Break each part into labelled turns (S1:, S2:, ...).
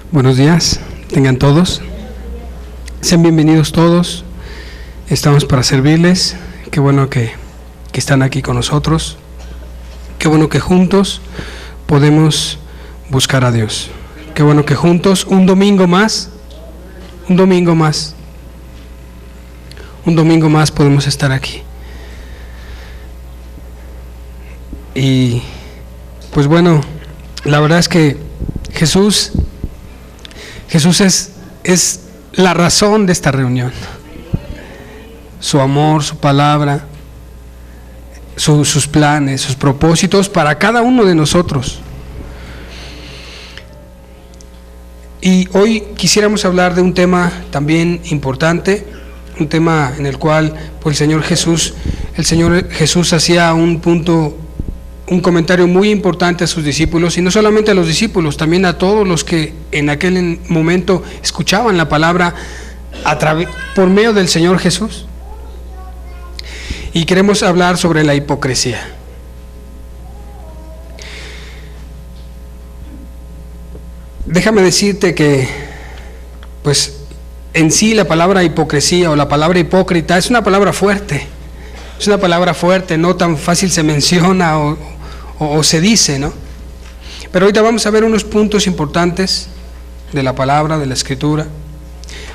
S1: Buenos días, tengan todos. Sean bienvenidos todos. Estamos para servirles. Qué bueno que están aquí con nosotros. Qué bueno que juntos podemos buscar a Dios. Qué bueno que juntos un domingo más podemos estar aquí. Y pues bueno, la verdad es que Jesús es la razón de esta reunión. Su amor, su palabra, sus planes, sus propósitos para cada uno de nosotros. Y hoy quisiéramos hablar de un tema también importante, un tema en el cual pues, el Señor Jesús hacía un comentario muy importante a sus discípulos, y no solamente a los discípulos, también a todos los que en aquel momento escuchaban la palabra por medio del Señor Jesús. Y queremos hablar sobre la hipocresía. Déjame decirte que, pues, en sí la palabra hipocresía o la palabra hipócrita es una palabra fuerte. Es una palabra fuerte, no tan fácil se menciona o se dice, ¿no? Pero ahorita vamos a ver unos puntos importantes de la palabra, de la Escritura.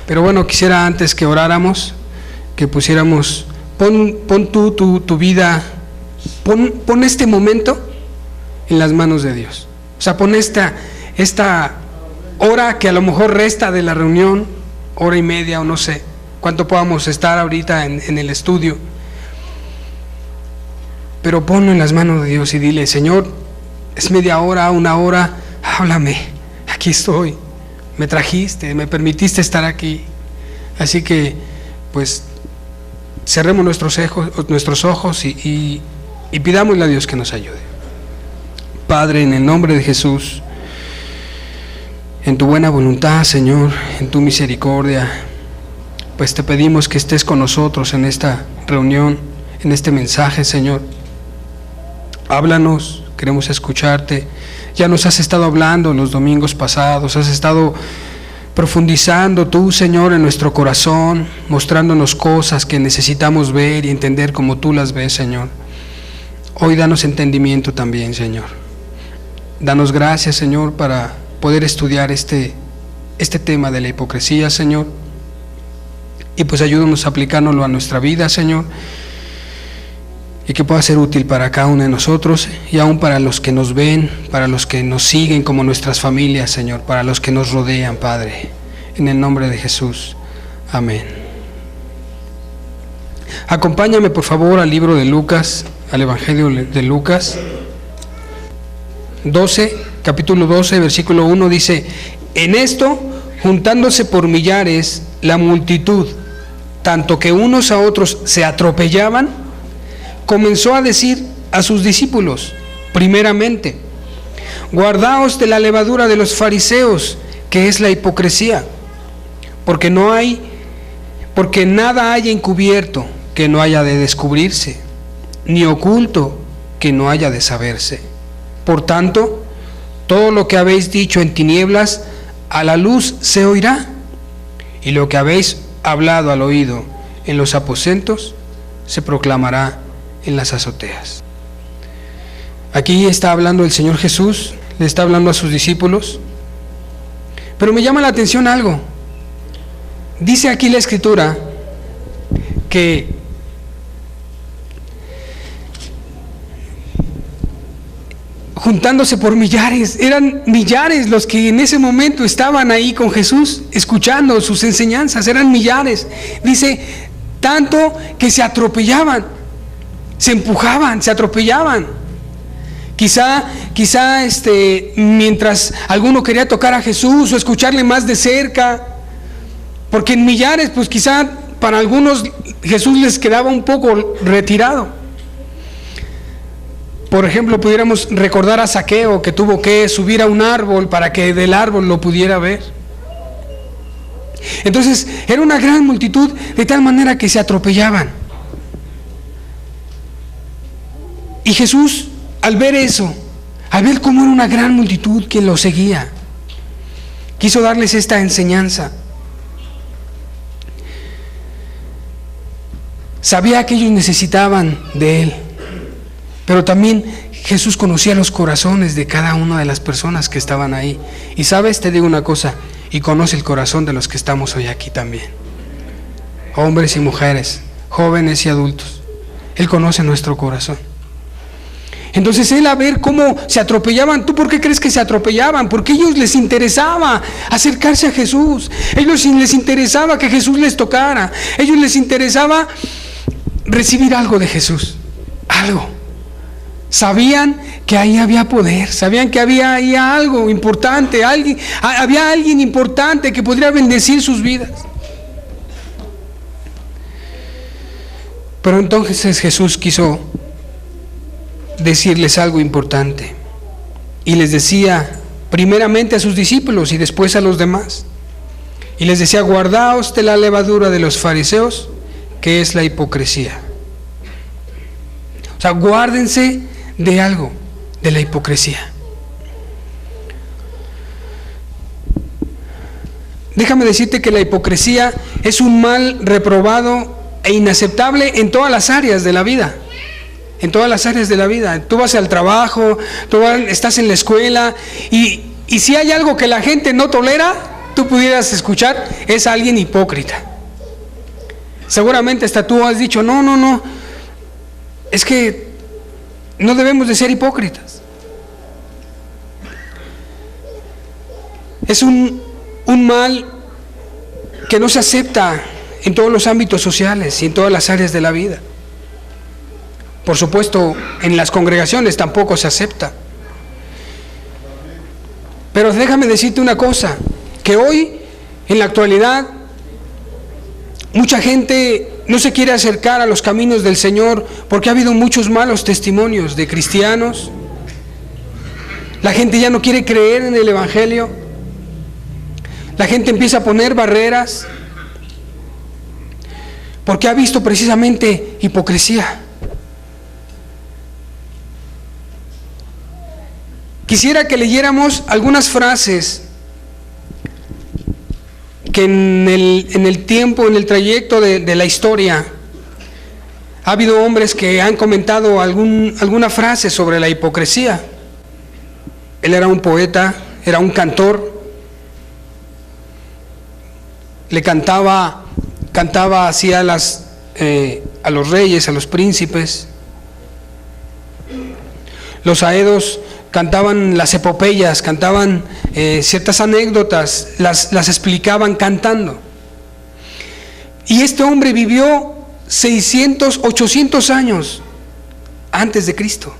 S1: Pero bueno, quisiera antes que oráramos, que pusiéramos, pon tu vida, pon este momento en las manos de Dios. O sea, pon esta hora que a lo mejor resta de la reunión, hora y media o no sé cuánto podamos estar ahorita en el estudio. Pero ponlo en las manos de Dios y dile: Señor, es media hora, una hora, háblame, aquí estoy, me trajiste, me permitiste estar aquí. Así que, pues, cerremos nuestros ojos y pidámosle a Dios que nos ayude. Padre, en el nombre de Jesús, en tu buena voluntad, Señor, en tu misericordia, pues te pedimos que estés con nosotros en esta reunión, en este mensaje, Señor. Háblanos, queremos escucharte. Ya nos has estado hablando los domingos pasados, has estado profundizando tú, Señor, en nuestro corazón, mostrándonos cosas que necesitamos ver y entender como tú las ves, Señor. Hoy danos entendimiento también, Señor. Danos gracias, Señor, para poder estudiar este tema de la hipocresía, Señor. Y pues ayúdanos a aplicárnoslo a nuestra vida, Señor, y que pueda ser útil para cada uno de nosotros, y aún para los que nos ven, para los que nos siguen como nuestras familias, Señor, para los que nos rodean, Padre, en el nombre de Jesús, amén. Acompáñame por favor al libro de Lucas, al Evangelio de Lucas 12, capítulo 12, versículo 1, dice: en esto, juntándose por millares la multitud, tanto que unos a otros se atropellaban, comenzó a decir a sus discípulos, primeramente: guardaos de la levadura de los fariseos, que es la hipocresía, porque nada haya encubierto que no haya de descubrirse, ni oculto que no haya de saberse. Por tanto, todo lo que habéis dicho en tinieblas, a la luz se oirá, y lo que habéis hablado al oído en los aposentos, se proclamará en las azoteas. Aquí está hablando el Señor Jesús, le está hablando a sus discípulos, pero me llama la atención algo. Dice aquí la Escritura que juntándose por millares, eran millares los que en ese momento estaban ahí con Jesús, escuchando sus enseñanzas, eran millares. Dice, tanto que se atropellaban, se empujaban, se atropellaban. Quizá mientras alguno quería tocar a Jesús o escucharle más de cerca, porque en millares, pues quizá para algunos Jesús les quedaba un poco retirado. Por ejemplo, pudiéramos recordar a Zaqueo, que tuvo que subir a un árbol para que del árbol lo pudiera ver. Entonces era una gran multitud, de tal manera que se atropellaban. Y Jesús, al ver eso, al ver cómo era una gran multitud que lo seguía, quiso darles esta enseñanza. Sabía que ellos necesitaban de Él, pero también Jesús conocía los corazones de cada una de las personas que estaban ahí. Y sabes, te digo una cosa, y conoce el corazón de los que estamos hoy aquí también. Hombres y mujeres, jóvenes y adultos. Él conoce nuestro corazón. Entonces Él, a ver cómo se atropellaban. ¿Tú por qué crees que se atropellaban? Porque a ellos les interesaba acercarse a Jesús. A ellos les interesaba que Jesús les tocara. A ellos les interesaba recibir algo de Jesús. Algo. Sabían que ahí había poder. Sabían que había ahí algo importante. Había alguien importante que podría bendecir sus vidas. Pero entonces Jesús quiso decirles algo importante. Y les decía primeramente a sus discípulos y después a los demás. Y les decía: guardaos de la levadura de los fariseos, que es la hipocresía. O sea, guárdense de algo, de la hipocresía. Déjame decirte que la hipocresía es un mal reprobado e inaceptable en todas las áreas de la vida. En todas las áreas de la vida. Tú vas al trabajo, estás en la escuela, y si hay algo que la gente no tolera, tú pudieras escuchar, es alguien hipócrita. Seguramente hasta tú has dicho: no, es que no debemos de ser hipócritas. Es un mal que no se acepta en todos los ámbitos sociales y en todas las áreas de la vida. Por supuesto, en las congregaciones tampoco se acepta. Pero déjame decirte una cosa, que hoy, en la actualidad, mucha gente no se quiere acercar a los caminos del Señor porque ha habido muchos malos testimonios de cristianos. La gente ya no quiere creer en el Evangelio. La gente empieza a poner barreras porque ha visto precisamente hipocresía. Quisiera que leyéramos algunas frases que en el tiempo, en el trayecto de la historia, ha habido hombres que han comentado alguna frase sobre la hipocresía. Él era un poeta, era un cantor, le cantaba así a los reyes, a los príncipes. Los aedos cantaban las epopeyas, cantaban ciertas anécdotas, las explicaban cantando. Y este hombre vivió 600, 800 años antes de Cristo.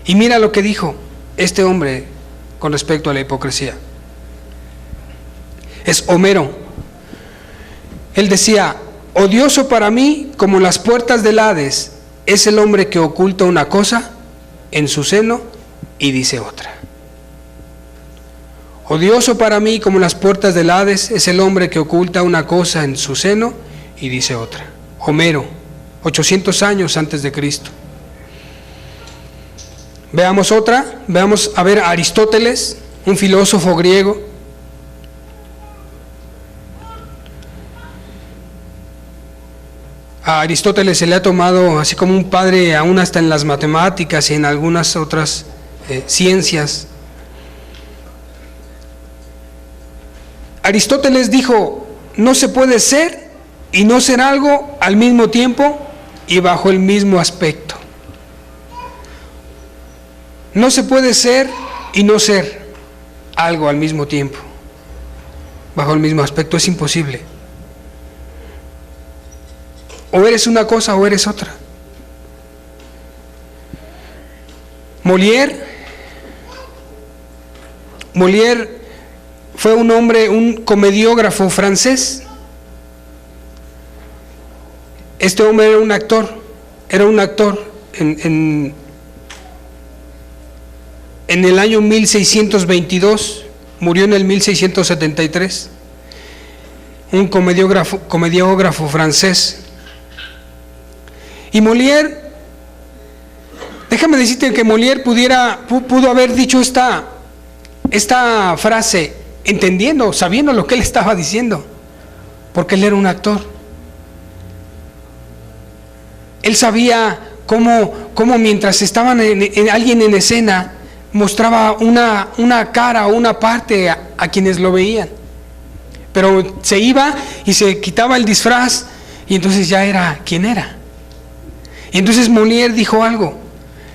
S1: Y mira lo que dijo este hombre con respecto a la hipocresía. Es Homero. Él decía: odioso para mí como las puertas del Hades es el hombre que oculta una cosa en su seno y dice otra. Odioso para mí como las puertas del Hades es el hombre que oculta una cosa en su seno y dice otra. Homero, 800 años antes de Cristo. Veamos otra, veamos a ver a Aristóteles, un filósofo griego. A Aristóteles se le ha tomado así como un padre aún hasta en las matemáticas y en algunas otras ciencias. Aristóteles dijo: no se puede ser y no ser algo al mismo tiempo y bajo el mismo aspecto. No se puede ser y no ser algo al mismo tiempo, bajo el mismo aspecto. Es imposible. O eres una cosa o eres otra. Molière fue un hombre, un comediógrafo francés. Este hombre era un actor en el año 1622, murió en el 1673, un comediógrafo francés. Y Molière, déjame decirte que Molière pudo haber dicho esta frase: entendiendo, sabiendo lo que él estaba diciendo, porque él era un actor. Él sabía cómo mientras estaban alguien en escena, mostraba una cara o una parte a quienes lo veían. Pero se iba y se quitaba el disfraz y entonces ya era quien era. Y entonces Molière dijo algo: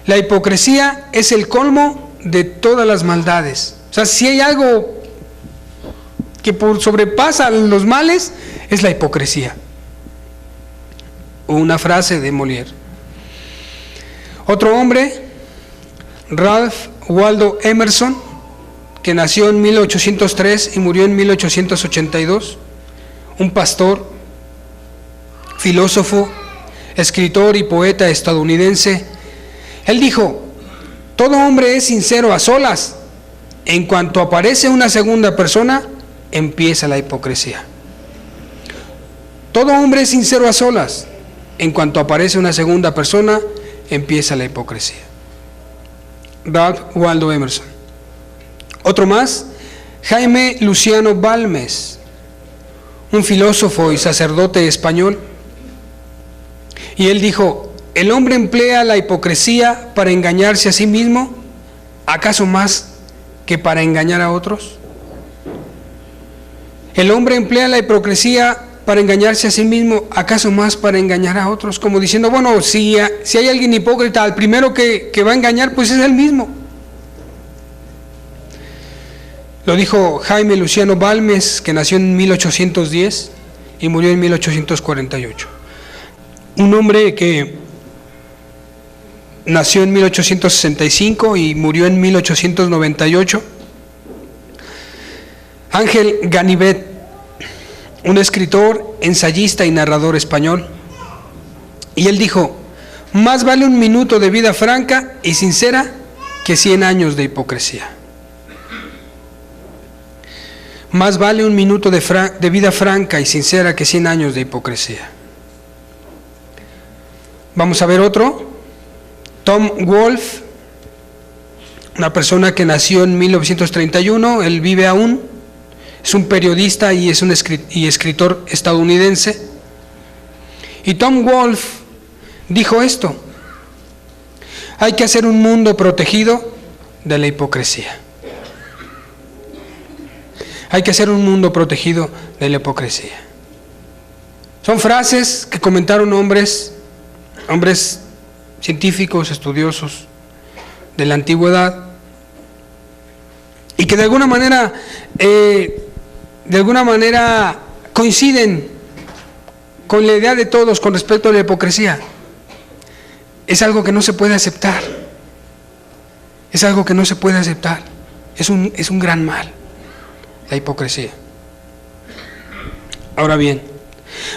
S1: la hipocresía es el colmo de todas las maldades. O sea, si hay algo que sobrepasa los males, es la hipocresía. Una frase de Molière. Otro hombre, Ralph Waldo Emerson, que nació en 1803 y murió en 1882, un pastor, filósofo, escritor y poeta estadounidense. Él dijo: todo hombre es sincero a solas. En cuanto aparece una segunda persona, empieza la hipocresía. Todo hombre es sincero a solas. En cuanto aparece una segunda persona, empieza la hipocresía. Ralph Waldo Emerson. Otro más, Jaime Luciano Balmes, un filósofo y sacerdote español. Y él dijo: ¿el hombre emplea la hipocresía para engañarse a sí mismo, acaso más que para engañar a otros? ¿El hombre emplea la hipocresía para engañarse a sí mismo, acaso más para engañar a otros? Como diciendo, bueno, si hay alguien hipócrita, al primero que va a engañar, pues es él mismo. Lo dijo Jaime Luciano Balmes, que nació en 1810 y murió en 1848. Un hombre que nació en 1865 y murió en 1898. Ángel Ganivet, un escritor, ensayista y narrador español. Y él dijo: más vale un minuto de vida franca y sincera que 100 años de hipocresía. Más vale un minuto de vida franca y sincera que 100 años de hipocresía. Vamos a ver otro. Tom Wolfe, una persona que nació en 1931, él vive aún, es un periodista y es un escritor estadounidense. Y Tom Wolfe dijo esto: hay que hacer un mundo protegido de la hipocresía. Hay que hacer un mundo protegido de la hipocresía. Son frases que comentaron hombres científicos, estudiosos de la antigüedad, y que de alguna manera coinciden con la idea de todos con respecto a la hipocresía. Es algo que no se puede aceptar. Es algo que no se puede aceptar. Es un gran mal, la hipocresía. Ahora bien,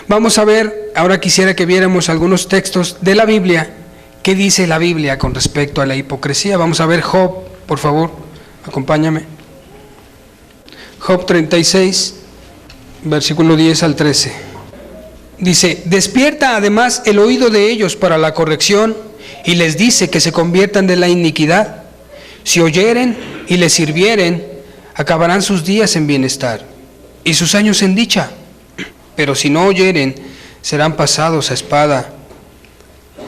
S1: vamos a ver, ahora quisiera que viéramos algunos textos de la Biblia. ¿Qué dice la Biblia con respecto a la hipocresía? Vamos a ver Job, por favor, acompáñame. Job 36, versículo 10 al 13. Dice: despierta además el oído de ellos para la corrección y les dice que se conviertan de la iniquidad. Si oyeren y les sirvieren, acabarán sus días en bienestar y sus años en dicha. Pero si no oyeren, serán pasados a espada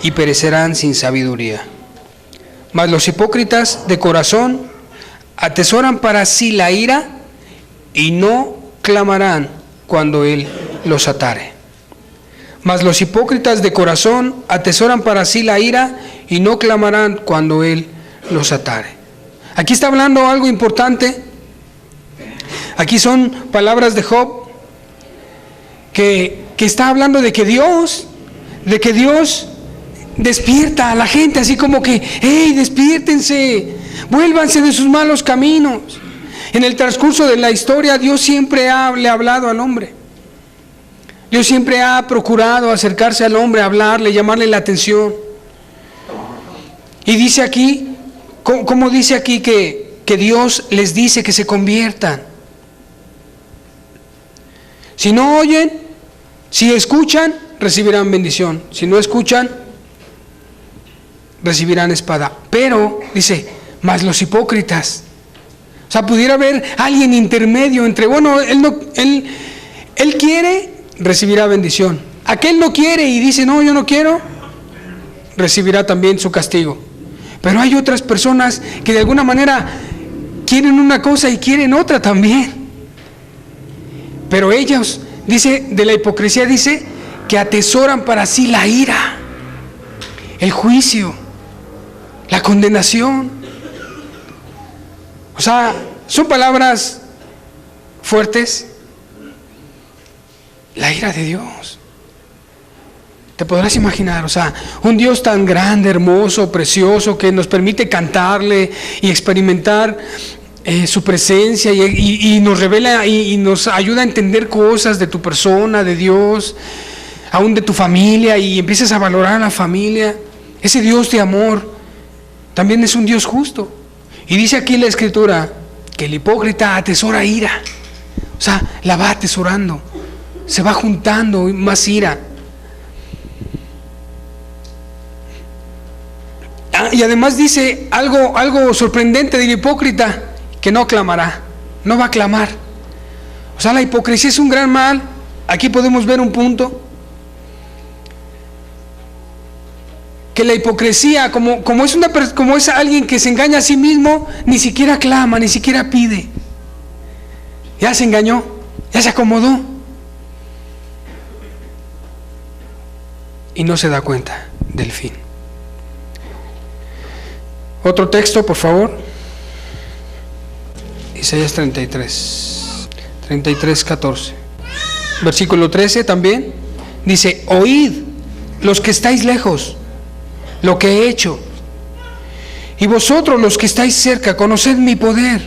S1: y perecerán sin sabiduría. Mas los hipócritas de corazón atesoran para sí la ira y no clamarán cuando él los atare. Mas los hipócritas de corazón atesoran para sí la ira y no clamarán cuando él los atare. Aquí está hablando algo importante. Aquí son palabras de Job que está hablando de que Dios despierta a la gente, así como que, ¡hey, despiértense! Vuélvanse de sus malos caminos. En el transcurso de la historia, Dios siempre le ha hablado al hombre. Dios siempre ha procurado acercarse al hombre, hablarle, llamarle la atención. Y dice aquí, ¿cómo dice aquí que Dios les dice que se conviertan? Si no oyen, si escuchan, recibirán bendición. Si no escuchan, recibirán espada. Pero, dice, mas los hipócritas. O sea, pudiera haber alguien intermedio entre, bueno, él quiere, recibirá bendición. Aquel no quiere y dice, no, yo no quiero, recibirá también su castigo. Pero hay otras personas que de alguna manera quieren una cosa y quieren otra también. Pero ellos, dice, de la hipocresía dice, que atesoran para sí la ira, el juicio, la condenación. O sea, son palabras fuertes. La ira de Dios. Te podrás imaginar, o sea, un Dios tan grande, hermoso, precioso, que nos permite cantarle y experimentar su presencia y nos revela y nos ayuda a entender cosas de tu persona, de Dios, aún de tu familia, y empiezas a valorar a la familia. Ese Dios de amor también es un Dios justo. Y dice aquí la Escritura que el hipócrita atesora ira, o sea, la va atesorando, se va juntando más ira. Y además dice algo sorprendente del hipócrita, que no clamará, no va a clamar. O sea, la hipocresía es un gran mal. Aquí podemos ver un punto, que la hipocresía, como es alguien que se engaña a sí mismo, ni siquiera clama, ni siquiera pide. Ya se engañó, ya se acomodó y no se da cuenta del fin. Otro texto, por favor. Isaías 33:14. Versículo 13 también. Dice, oíd los que estáis lejos lo que he hecho, y vosotros los que estáis cerca, conoced mi poder.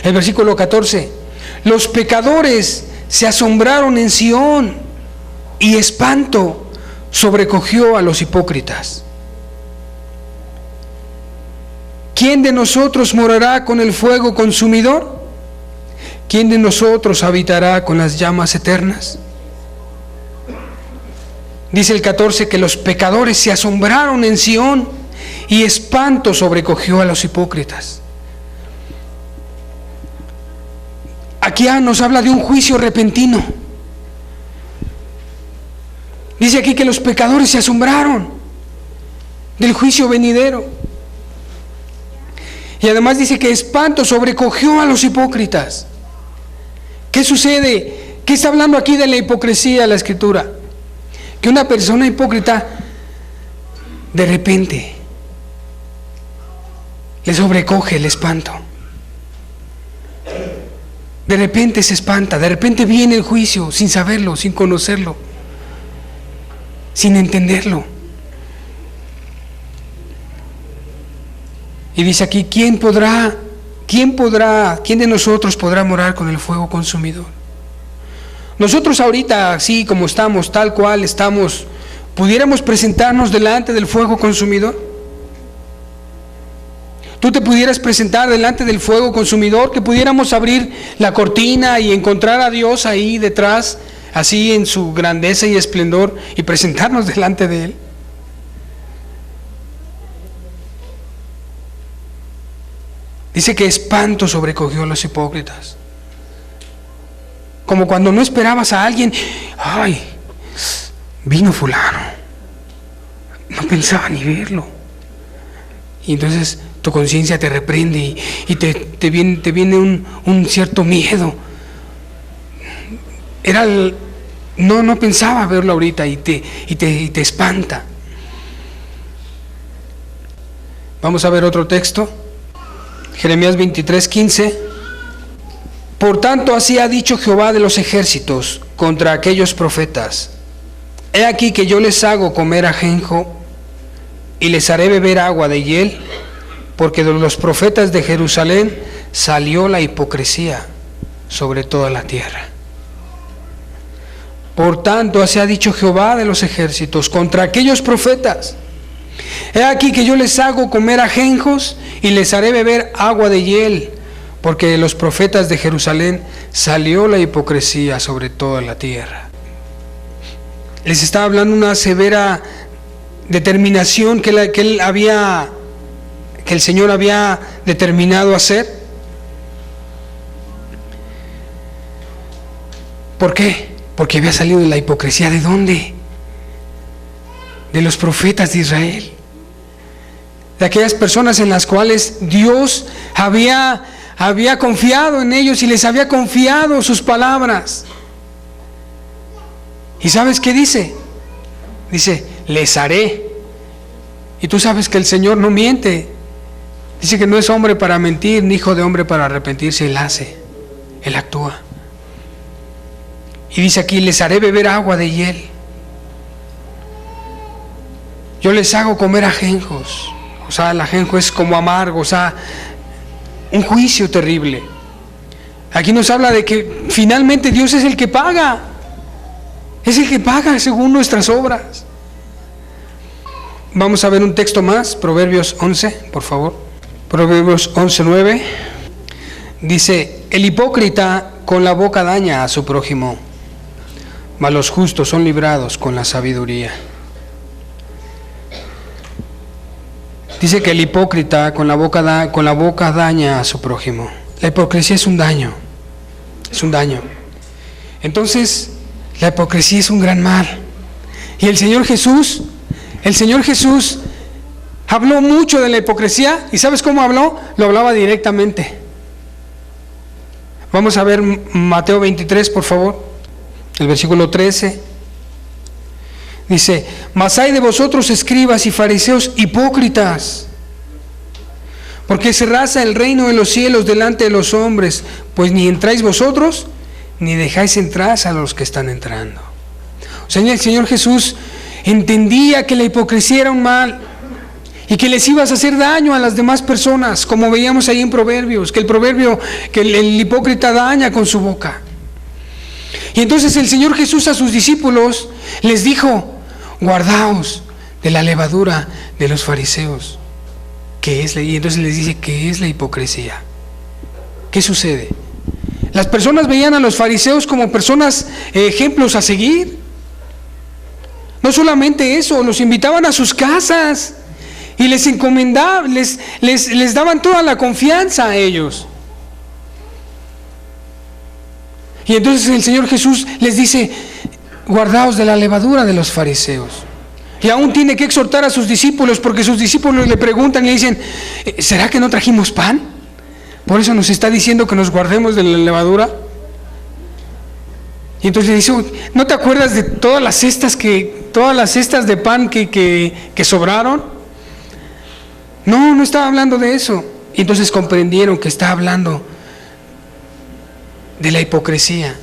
S1: El versículo 14. Los pecadores se asombraron en Sión, y espanto sobrecogió a los hipócritas. ¿Quién de nosotros morará con el fuego consumidor? ¿Quién de nosotros habitará con las llamas eternas? Dice el 14 que los pecadores se asombraron en Sión y espanto sobrecogió a los hipócritas. Aquí nos habla de un juicio repentino. Dice aquí que los pecadores se asombraron del juicio venidero. Y además dice que espanto sobrecogió a los hipócritas. ¿Qué sucede? ¿Qué está hablando aquí de la hipocresía la Escritura? Que una persona hipócrita de repente le sobrecoge el espanto. De repente se espanta, de repente viene el juicio sin saberlo, sin conocerlo, sin entenderlo. Y dice aquí, ¿quién de nosotros podrá morar con el fuego consumidor? Nosotros ahorita, así como estamos, tal cual estamos, ¿pudiéramos presentarnos delante del fuego consumidor? ¿Tú te pudieras presentar delante del fuego consumidor? Que pudiéramos abrir la cortina y encontrar a Dios ahí detrás, así en su grandeza y esplendor, y presentarnos delante de Él. Dice que espanto sobrecogió a los hipócritas. Como cuando no esperabas a alguien, ay, vino fulano, no pensaba ni verlo. Y entonces tu conciencia te reprende y te viene un cierto miedo. No pensaba verlo ahorita y te espanta. Vamos a ver otro texto. Jeremías 23:15. Por tanto, así ha dicho Jehová de los ejércitos contra aquellos profetas: he aquí que yo les hago comer ajenjo y les haré beber agua de hiel, porque de los profetas de Jerusalén salió la hipocresía sobre toda la tierra. Por tanto, así ha dicho Jehová de los ejércitos contra aquellos profetas: he aquí que yo les hago comer ajenjos y les haré beber agua de hiel, porque de los profetas de Jerusalén salió la hipocresía sobre toda la tierra. Les estaba hablando una severa determinación que él había que el Señor había determinado hacer. ¿Por qué? Porque había salido de la hipocresía. ¿De dónde? De los profetas de Israel, de aquellas personas en las cuales Dios había confiado en ellos y les había confiado sus palabras. ¿Y sabes qué dice? Dice, les haré. Y tú sabes que el Señor no miente. Dice que no es hombre para mentir, ni hijo de hombre para arrepentirse. Él hace, Él actúa. Y dice aquí, les haré beber agua de hiel. Yo les hago comer ajenjos. O sea, el ajenjo es como amargo, o sea, un juicio terrible. Aquí nos habla de que finalmente Dios es el que paga. Es el que paga según nuestras obras. Vamos a ver un texto más, Proverbios 11, por favor. Proverbios 11:9. Dice, el hipócrita con la boca daña a su prójimo, mas los justos son librados con la sabiduría. Dice que el hipócrita con la boca daña a su prójimo. La hipocresía es un daño. Es un daño. Entonces, la hipocresía es un gran mal. Y el Señor Jesús habló mucho de la hipocresía. ¿Y sabes cómo habló? Lo hablaba directamente. Vamos a ver Mateo 23, por favor. El versículo 13. Dice, mas hay de vosotros escribas y fariseos hipócritas, porque cerráis el reino de los cielos delante de los hombres, pues ni entráis vosotros, ni dejáis entrar a los que están entrando. O sea, el Señor Jesús entendía que la hipocresía era un mal y que les ibas a hacer daño a las demás personas, como veíamos ahí en Proverbios, que el hipócrita daña con su boca. Y entonces el Señor Jesús a sus discípulos les dijo, guardaos de la levadura de los fariseos. Y entonces les dice, ¿qué es la hipocresía? ¿Qué sucede? Las personas veían a los fariseos como personas, ejemplos a seguir. No solamente eso, los invitaban a sus casas y les encomendaban, les daban toda la confianza a ellos. Y entonces el Señor Jesús les dice, guardaos de la levadura de los fariseos. Y aún tiene que exhortar a sus discípulos, porque sus discípulos le preguntan y le dicen, ¿será que no trajimos pan? Por eso nos está diciendo que nos guardemos de la levadura. Y entonces le dice, ¿no te acuerdas de todas las cestas de pan que sobraron? No estaba hablando de eso. Y entonces comprendieron que está hablando de la hipocresía.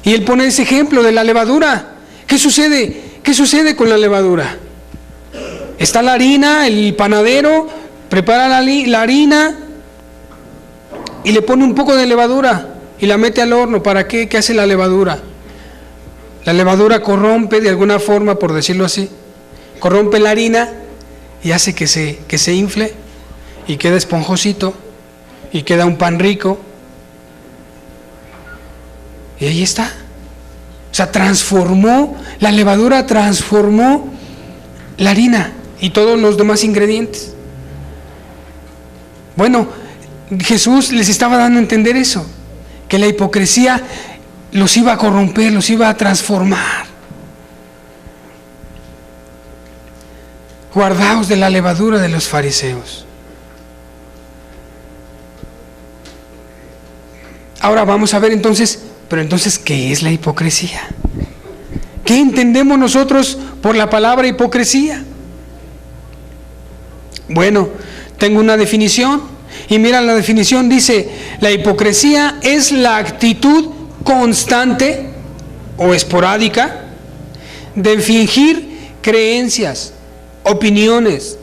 S1: Y él pone ese ejemplo de la levadura. ¿Qué sucede? ¿Qué sucede con la levadura? Está la harina, el panadero prepara la harina y le pone un poco de levadura y la mete al horno. ¿Para qué? ¿Qué hace la levadura? La levadura corrompe de alguna forma, por decirlo así, corrompe la harina y hace que se infle y queda esponjosito y queda un pan rico. Y ahí está. O sea, la levadura transformó la harina y todos los demás ingredientes. Bueno, Jesús les estaba dando a entender eso, que la hipocresía los iba a corromper, los iba a transformar. Guardaos de la levadura de los fariseos. Ahora vamos a ver entonces, ¿qué es la hipocresía? ¿Qué entendemos nosotros por la palabra hipocresía? Bueno, tengo una definición y mira, la definición dice, la hipocresía es la actitud constante o esporádica de fingir creencias, opiniones,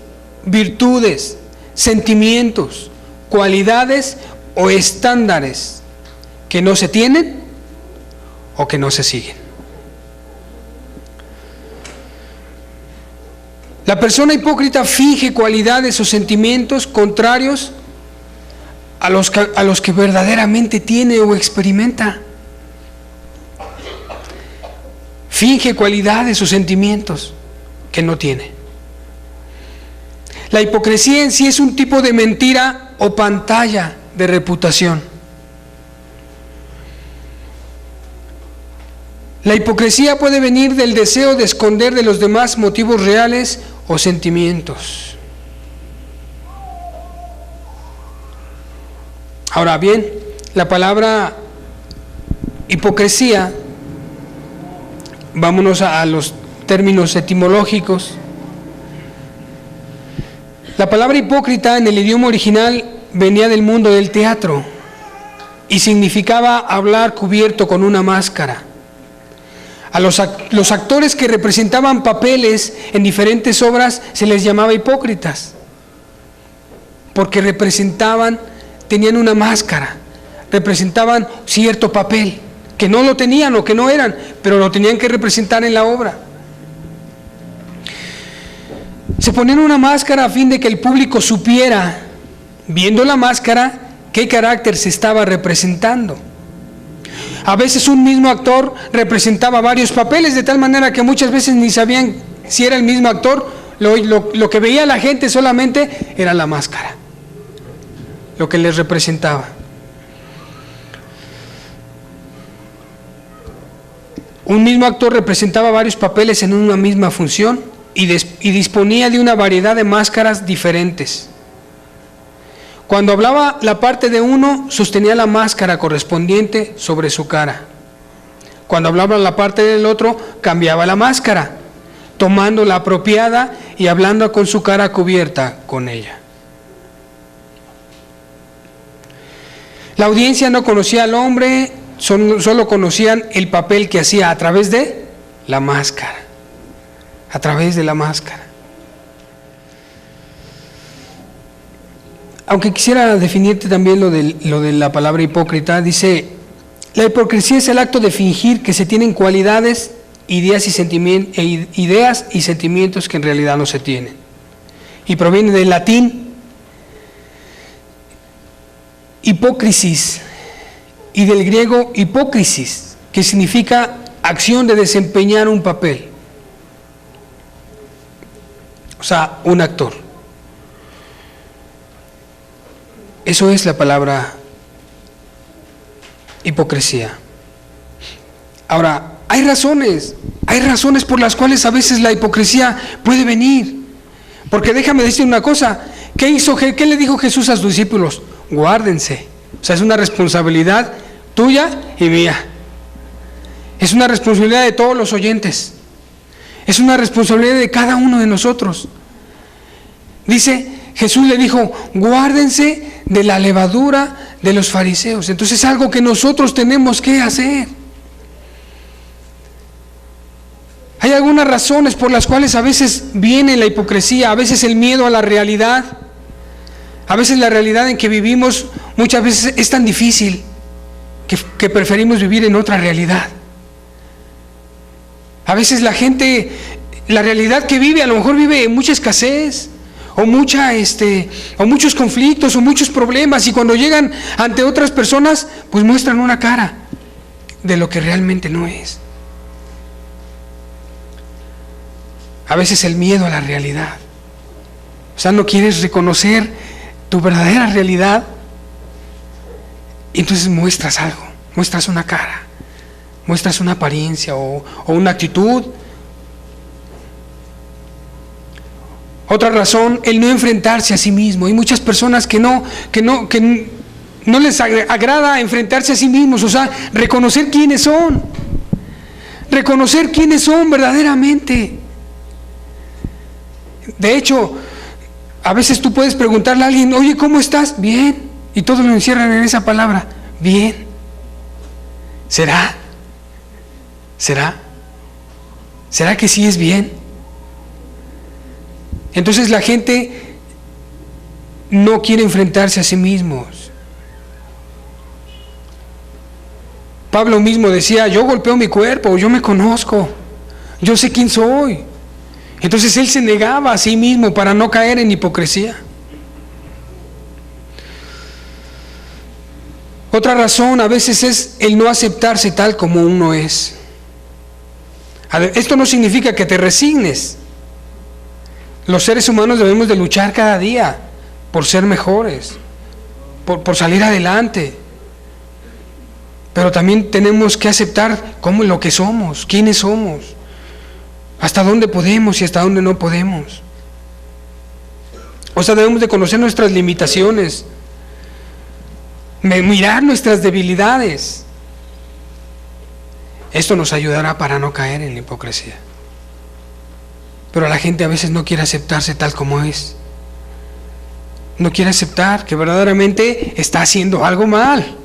S1: virtudes, sentimientos, cualidades o estándares que no se tienen o que no se siguen. La persona hipócrita finge cualidades o sentimientos contrarios a los que verdaderamente tiene o experimenta. Finge cualidades o sentimientos que no tiene. La hipocresía en sí es un tipo de mentira o pantalla de reputación. La hipocresía puede venir del deseo de esconder de los demás motivos reales o sentimientos. Ahora bien, la palabra hipocresía, vámonos a los términos etimológicos. La palabra hipócrita en el idioma original venía del mundo del teatro y significaba hablar cubierto con una máscara. A los actores que representaban papeles en diferentes obras se les llamaba hipócritas, porque tenían una máscara, representaban cierto papel, que no lo tenían o que no eran, pero lo tenían que representar en la obra. Se ponían una máscara a fin de que el público supiera, viendo la máscara, qué carácter se estaba representando. A veces un mismo actor representaba varios papeles, de tal manera que muchas veces ni sabían si era el mismo actor. Lo que veía la gente solamente era la máscara, lo que les representaba. Un mismo actor representaba varios papeles en una misma función y disponía de una variedad de máscaras diferentes. Cuando hablaba la parte de uno, sostenía la máscara correspondiente sobre su cara. Cuando hablaba la parte del otro, cambiaba la máscara, tomando la apropiada y hablando con su cara cubierta con ella. La audiencia no conocía al hombre, solo conocían el papel que hacía a través de la máscara. A través de la máscara. Aunque quisiera definirte también lo de la palabra hipócrita, dice, la hipocresía es el acto de fingir que se tienen cualidades, ideas y sentimientos que en realidad no se tienen. Y proviene del latín hipócrisis y del griego hipócrisis, que significa acción de desempeñar un papel. O sea, un actor. Eso es la palabra hipocresía. Ahora, hay razones por las cuales a veces la hipocresía puede venir. Porque déjame decir una cosa, ¿qué le dijo Jesús a sus discípulos? Guárdense. O sea, es una responsabilidad tuya y mía. Es una responsabilidad de todos los oyentes. Es una responsabilidad de cada uno de nosotros. Dice, Jesús le dijo, guárdense de la levadura de los fariseos. Entonces es algo que nosotros tenemos que hacer. Hay algunas razones por las cuales a veces viene la hipocresía, a veces el miedo a la realidad, a veces la realidad en que vivimos muchas veces es tan difícil que preferimos vivir en otra realidad. A veces la gente, la realidad que vive, a lo mejor vive mucha escasez, o muchos conflictos, o muchos problemas, y cuando llegan ante otras personas, pues muestran una cara de lo que realmente no es. A veces el miedo a la realidad. O sea, no quieres reconocer tu verdadera realidad, y entonces muestras algo, muestras una cara, muestras una apariencia o una actitud. Otra razón, el no enfrentarse a sí mismo. Hay muchas personas que no les agrada enfrentarse a sí mismos, o sea, reconocer quiénes son verdaderamente. De hecho, a veces tú puedes preguntarle a alguien, oye, ¿cómo estás? Bien, y todos lo encierran en esa palabra, bien. ¿Será que sí es bien? Entonces la gente no quiere enfrentarse a sí mismos. Pablo mismo decía, yo golpeo mi cuerpo, yo me conozco, yo sé quién soy. Entonces él se negaba a sí mismo para no caer en hipocresía. Otra razón a veces es el no aceptarse tal como uno es. Esto no significa que te resignes, Los seres humanos debemos de luchar cada día por ser mejores, por salir adelante. Pero también tenemos que aceptar cómo lo que somos, quiénes somos, hasta dónde podemos y hasta dónde no podemos. O sea, debemos de conocer nuestras limitaciones, mirar nuestras debilidades. Esto nos ayudará para no caer en la hipocresía. Pero la gente a veces no quiere aceptarse tal como es. No quiere aceptar que verdaderamente está haciendo algo mal,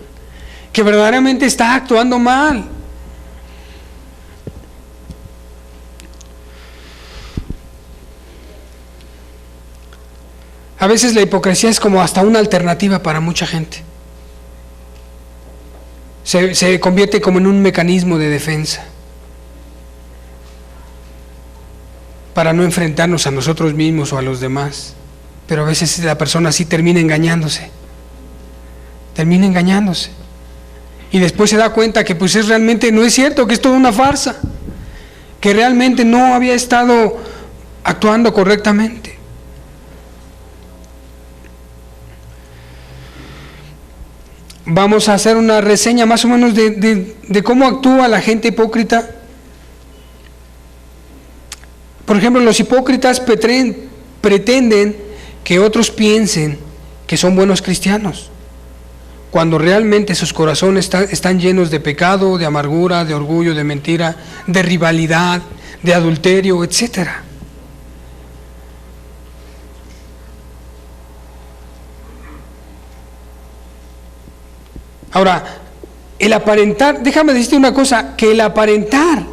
S1: que verdaderamente está actuando mal. A veces la hipocresía es como hasta una alternativa para mucha gente. Se convierte como en un mecanismo de defensa para no enfrentarnos a nosotros mismos o a los demás. Pero a veces la persona sí termina engañándose. Y después se da cuenta que pues realmente no es cierto, que es toda una farsa, que realmente no había estado actuando correctamente. Vamos a hacer una reseña más o menos de cómo actúa la gente hipócrita. Por ejemplo, los hipócritas pretenden que otros piensen que son buenos cristianos, cuando realmente sus corazones están llenos de pecado, de amargura, de orgullo, de mentira, de rivalidad, de adulterio, etcétera. Ahora, el aparentar, déjame decirte una cosa, que el aparentar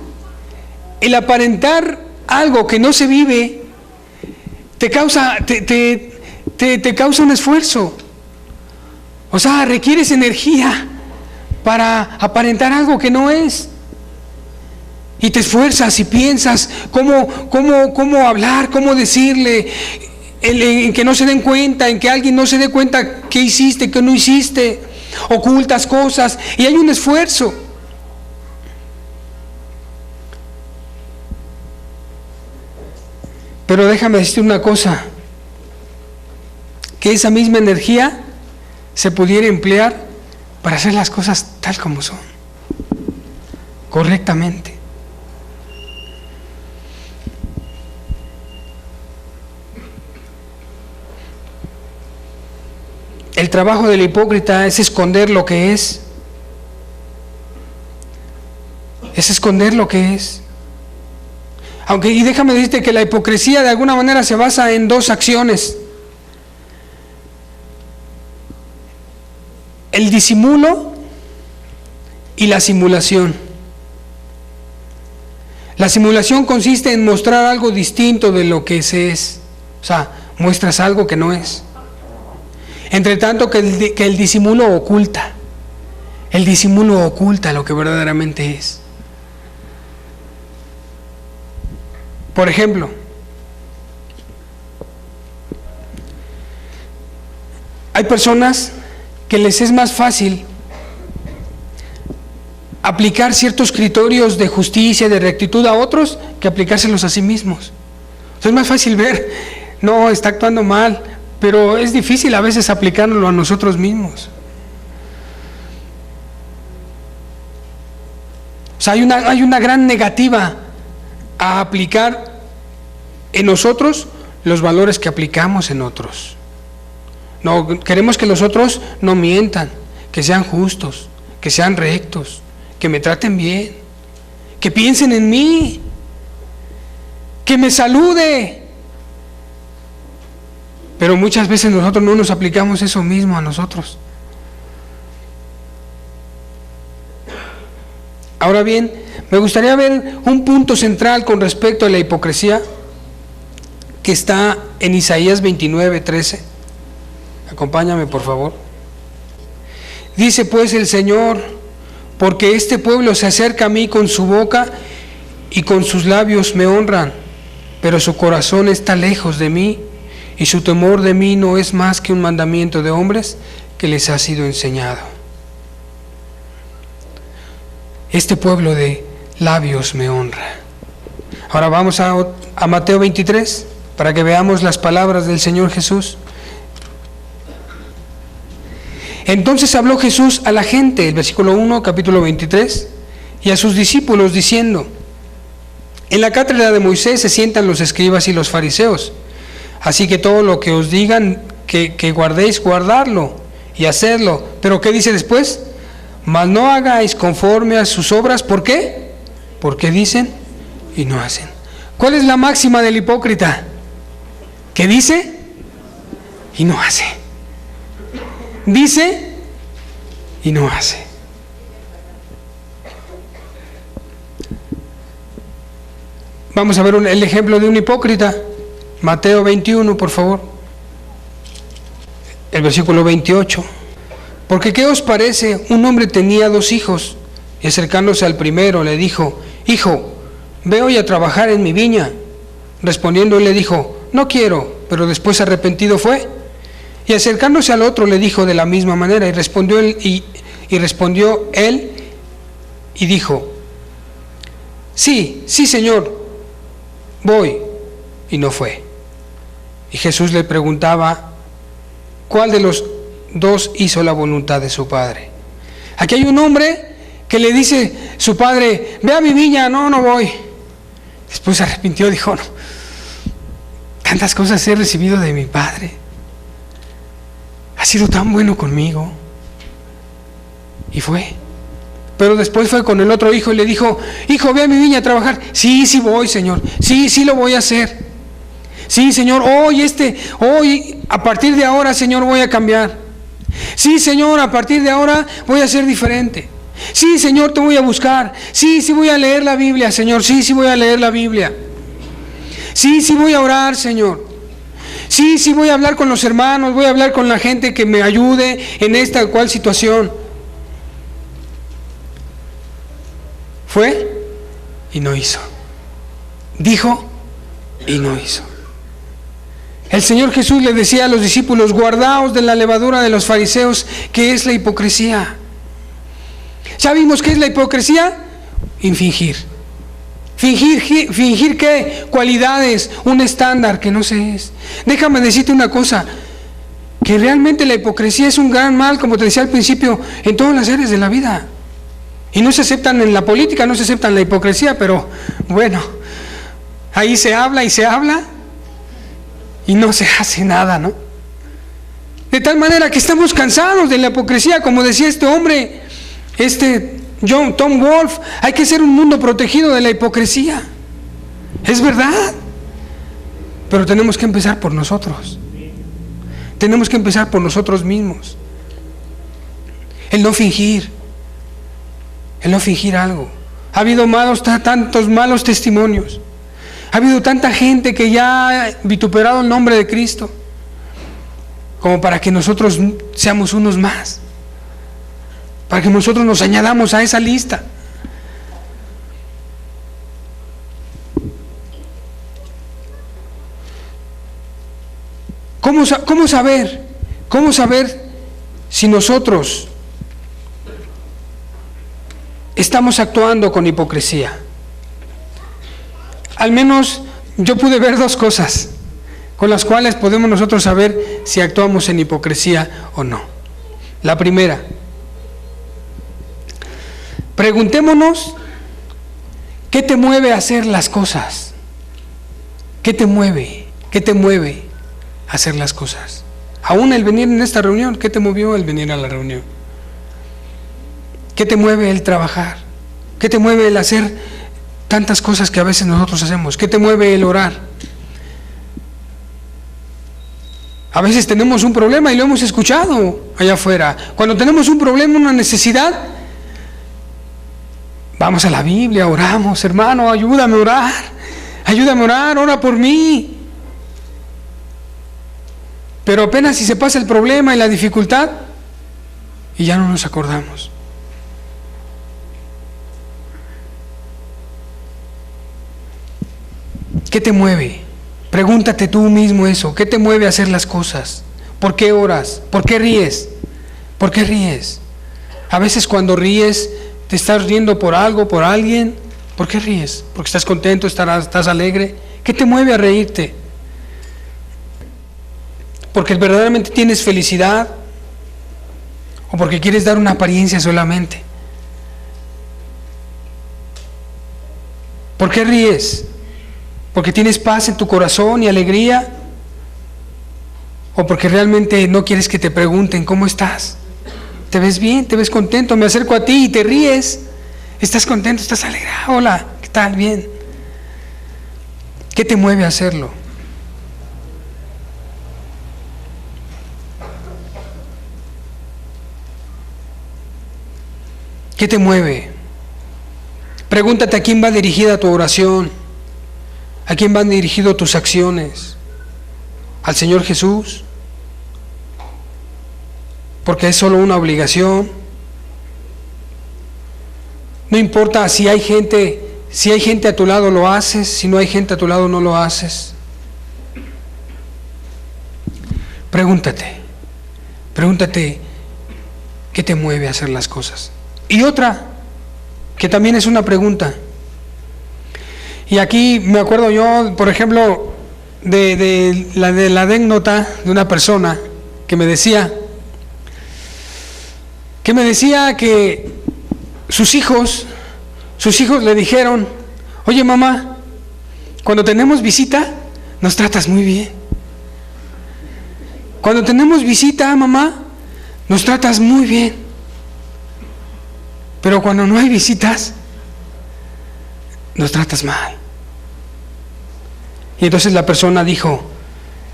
S1: algo que no se vive, te causa un esfuerzo. O sea, requieres energía para aparentar algo que no es. Y te esfuerzas y piensas cómo hablar, cómo decirle, en que no se den cuenta, en que alguien no se dé cuenta qué hiciste, qué no hiciste. Ocultas cosas y hay un esfuerzo. Pero déjame decirte una cosa, que esa misma energía se pudiera emplear para hacer las cosas tal como son, correctamente. El trabajo del hipócrita es esconder lo que es. Es esconder lo que es. Aunque, y déjame decirte que la hipocresía de alguna manera se basa en dos acciones: el disimulo y la simulación. La simulación consiste en mostrar algo distinto de lo que se es. O sea, muestras algo que no es. Entre tanto que el disimulo oculta. El disimulo oculta lo que verdaderamente es. Por ejemplo, hay personas que les es más fácil aplicar ciertos criterios de justicia, de rectitud a otros, que aplicárselos a sí mismos. O sea, es más fácil ver, no, está actuando mal, pero es difícil a veces aplicárnoslo a nosotros mismos. O sea, hay una gran negativa a aplicar en nosotros los valores que aplicamos en otros. No, queremos que los otros no mientan, que sean justos, que sean rectos, que me traten bien, que piensen en mí, que me salude. Pero muchas veces nosotros no nos aplicamos eso mismo a nosotros. Ahora bien, me gustaría ver un punto central con respecto a la hipocresía que está en Isaías 29:13. Acompáñame, por favor. Dice pues el Señor: porque este pueblo se acerca a mí con su boca y con sus labios me honran, pero su corazón está lejos de mí, y su temor de mí no es más que un mandamiento de hombres que les ha sido enseñado. Este pueblo de labios me honra. Ahora vamos a Mateo 23. para que veamos las palabras del Señor Jesús. Entonces habló Jesús a la gente, el versículo 1, capítulo 23, y a sus discípulos diciendo: en la cátedra de Moisés se sientan los escribas y los fariseos, así que todo lo que os digan que guardéis, guardarlo y hacerlo. Pero ¿qué dice después? Mas no hagáis conforme a sus obras. ¿Por qué? Porque dicen y no hacen. ¿Cuál es la máxima del hipócrita? Que dice y no hace. Dice y no hace. Vamos a ver el ejemplo de un hipócrita. Mateo 21, por favor. El versículo 28. Porque ¿qué os parece? Un hombre tenía 2 hijos, y acercándose al primero le dijo: hijo, ve hoy a trabajar en mi viña. Respondiendo él le dijo: no quiero. Pero después arrepentido fue. Y acercándose al otro le dijo de la misma manera, y respondió él y dijo: sí, Señor, voy. Y no fue. Y Jesús le preguntaba: ¿cuál de los 2 hizo la voluntad de su padre? Aquí hay un hombre que le dice su padre: ve a mi viña. No voy. Después se arrepintió, dijo: no, tantas cosas he recibido de mi padre, ha sido tan bueno conmigo. Y fue. Pero después fue con el otro hijo y le dijo: hijo, ve a mi viña a trabajar. Sí voy, Señor, sí lo voy a hacer. Sí, Señor, hoy, a partir de ahora, Señor, voy a cambiar. Sí, Señor, a partir de ahora voy a ser diferente. Sí, Señor, te voy a buscar. Sí voy a leer la Biblia, Señor. Sí voy a leer la Biblia. Sí voy a orar, Señor. Sí voy a hablar con los hermanos, voy a hablar con la gente que me ayude en esta o cual situación. Fue y no hizo. Dijo y no hizo. El Señor Jesús le decía a los discípulos: guardaos de la levadura de los fariseos, que es la hipocresía. ¿Ya vimos qué es la hipocresía? Fingir. ¿Fingir qué? Cualidades, un estándar que no se es. Déjame decirte una cosa, que realmente la hipocresía es un gran mal, como te decía al principio, en todas las áreas de la vida. Y no se aceptan en la política, no se aceptan la hipocresía, pero bueno, ahí se habla y no se hace nada, ¿no? De tal manera que estamos cansados de la hipocresía, como decía este hombre, Tom Wolfe: hay que ser un mundo protegido de la hipocresía. Es verdad, pero tenemos que empezar por nosotros. Tenemos que empezar por nosotros mismos. El no fingir algo. Ha habido tantos malos testimonios. Ha habido tanta gente que ya ha vituperado el nombre de Cristo, como para que nosotros seamos unos más, para que nosotros nos añadamos a esa lista. ¿Cómo saber si nosotros estamos actuando con hipocresía? Al menos yo pude ver 2 cosas con las cuales podemos nosotros saber si actuamos en hipocresía o no. La primera, preguntémonos: ¿qué te mueve a hacer las cosas? ¿Qué te mueve? ¿Qué te mueve a hacer las cosas? Aún el venir en esta reunión, ¿qué te movió el venir a la reunión? ¿Qué te mueve el trabajar? ¿Qué te mueve el hacer tantas cosas que a veces nosotros hacemos? ¿Qué te mueve el orar? A veces tenemos un problema y lo hemos escuchado allá afuera. Cuando tenemos un problema, una necesidad, vamos a la Biblia, oramos: hermano, ayúdame a orar, ora por mí. Pero apenas si se pasa el problema y la dificultad, y ya no nos acordamos. ¿Qué te mueve? Pregúntate tú mismo eso. ¿Qué te mueve a hacer las cosas? ¿Por qué oras? ¿Por qué ríes? ¿Por qué ríes? A veces cuando ríes, te estás riendo por algo, por alguien. ¿Por qué ríes? ¿Porque estás contento, estás alegre? ¿Qué te mueve a reírte? porque verdaderamente tienes felicidad o porque quieres dar una apariencia solamente. ¿Por qué ríes? ¿Porque tienes paz en tu corazón y alegría? ¿O porque realmente no quieres que te pregunten cómo estás? ¿Te ves bien? ¿Te ves contento? Me acerco a ti y te ríes. ¿Estás contento? ¿Estás alegrado? Hola, ¿qué tal? Bien. ¿Qué te mueve a hacerlo? ¿Qué te mueve? Pregúntate a quién va dirigida tu oración, a quién van dirigidas tus acciones. ¿Al Señor Jesús? Porque es solo una obligación. No importa si hay gente a tu lado lo haces, si no hay gente a tu lado no lo haces. Pregúntate qué te mueve a hacer las cosas. Y otra, que también es una pregunta. Y aquí me acuerdo yo, por ejemplo, de la anécdota de una persona que me decía que sus hijos le dijeron: oye mamá, cuando tenemos visita nos tratas muy bien. Cuando tenemos visita, mamá, nos tratas muy bien. Pero cuando no hay visitas, nos tratas mal. Y entonces la persona dijo: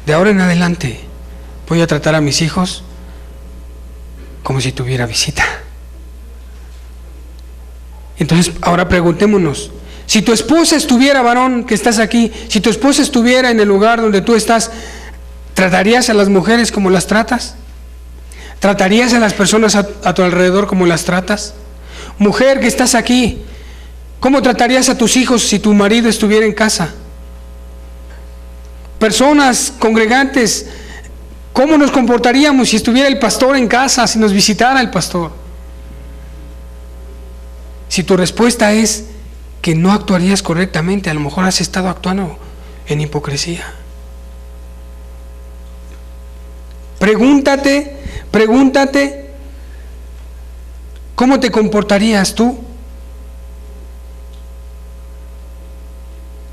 S1: de ahora en adelante voy a tratar a mis hijos como si tuviera visita. Entonces ahora preguntémonos, si tu esposa estuviera, varón que estás aquí, si tu esposa estuviera en el lugar donde tú estás, ¿tratarías a las mujeres como las tratas? ¿Tratarías a las personas a tu alrededor como las tratas? Mujer que estás aquí, ¿cómo tratarías a tus hijos si tu marido estuviera en casa? Personas congregantes, ¿cómo nos comportaríamos si estuviera el pastor en casa, si nos visitara el pastor? Si tu respuesta es que no actuarías correctamente, a lo mejor has estado actuando en hipocresía. Pregúntate, ¿cómo te comportarías tú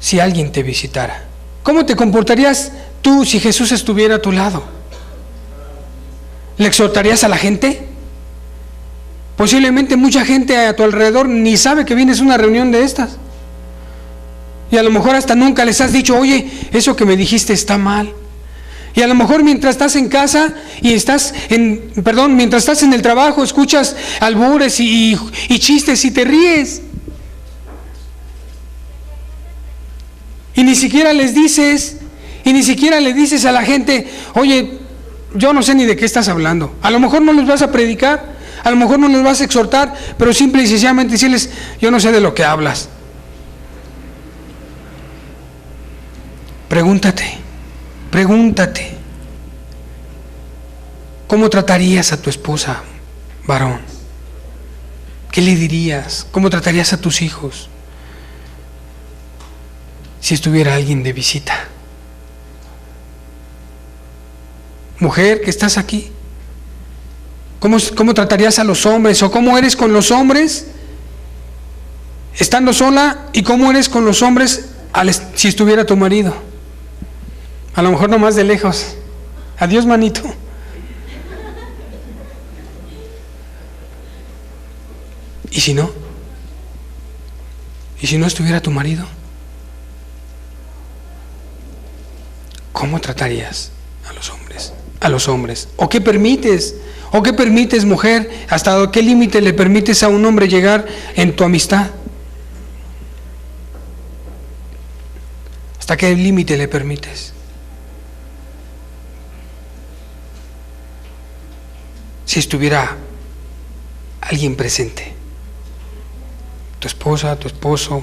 S1: si alguien te visitara? ¿Cómo te comportarías tú si Jesús estuviera a tu lado? ¿Le exhortarías a la gente? Posiblemente mucha gente a tu alrededor ni sabe que vienes a una reunión de estas. Y a lo mejor hasta nunca les has dicho: oye, eso que me dijiste está mal. Y a lo mejor mientras estás en casa y mientras estás en el trabajo, escuchas albures y chistes y te ríes. Y ni siquiera le dices a la gente: oye, yo no sé ni de qué estás hablando. A lo mejor no les vas a predicar, a lo mejor no les vas a exhortar, pero simple y sencillamente decirles: yo no sé de lo que hablas. Pregúntate, ¿cómo tratarías a tu esposa, varón? ¿Qué le dirías? ¿Cómo tratarías a tus hijos si estuviera alguien de visita? Mujer que estás aquí, ¿cómo tratarías a los hombres? ¿O cómo eres con los hombres estando sola? ¿Y cómo eres con los hombres si estuviera tu marido? A lo mejor nomás de lejos. Adiós, manito. ¿Y si no? ¿Y si no estuviera tu marido? ¿Cómo tratarías a los hombres? ¿O qué permites? ¿O qué permites, mujer? ¿Hasta qué límite le permites a un hombre llegar en tu amistad? ¿Hasta qué límite le permites? Si estuviera alguien presente, tu esposa, tu esposo,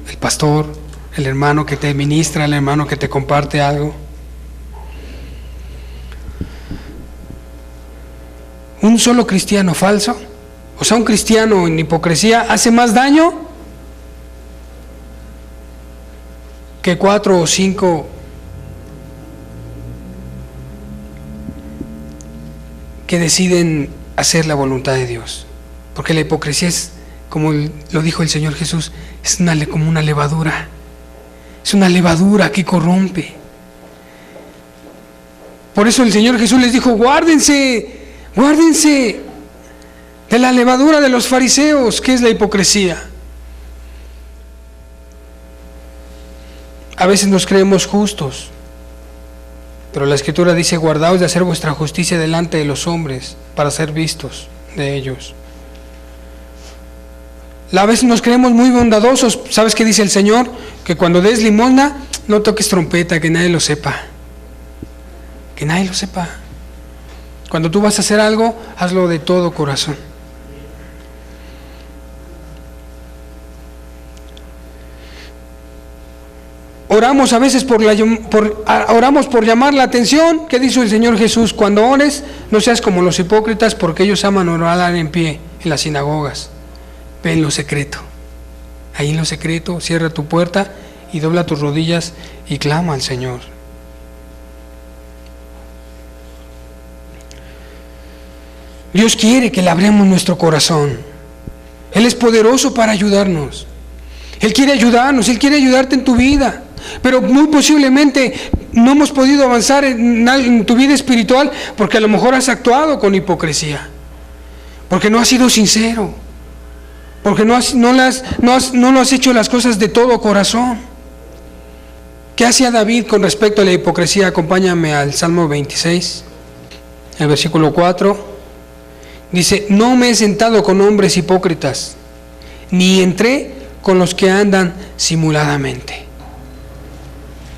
S1: el pastor, el hermano que te ministra, el hermano que te comparte algo. Un solo cristiano falso, o sea, un cristiano en hipocresía, hace más daño que 4 o 5 que deciden hacer la voluntad de Dios. Porque la hipocresía es, como lo dijo el Señor Jesús, es como una levadura. Es una levadura que corrompe. Por eso el Señor Jesús les dijo: guárdense de la levadura de los fariseos, que es la hipocresía. A veces nos creemos justos, pero la Escritura dice: guardaos de hacer vuestra justicia delante de los hombres, para ser vistos de ellos. A veces nos creemos muy bondadosos. ¿Sabes qué dice el Señor? Que cuando des limosna, no toques trompeta, que nadie lo sepa. Que nadie lo sepa. Cuando tú vas a hacer algo, hazlo de todo corazón. Oramos a veces oramos por llamar la atención. ¿Qué dice el Señor Jesús? Cuando ores, no seas como los hipócritas, porque ellos aman orar en pie en las sinagogas. Ve en lo secreto. Ahí en lo secreto, cierra tu puerta y dobla tus rodillas y clama al Señor. Dios quiere que le abramos nuestro corazón. Él es poderoso para ayudarnos. Él quiere ayudarnos, Él quiere ayudarte en tu vida. Pero muy posiblemente no hemos podido avanzar en tu vida espiritual porque a lo mejor has actuado con hipocresía, porque no has sido sincero, porque no has hecho las cosas de todo corazón. ¿Qué hacía David con respecto a la hipocresía? Acompáñame al Salmo 26, el versículo 4. Dice: no me he sentado con hombres hipócritas, ni entré con los que andan simuladamente.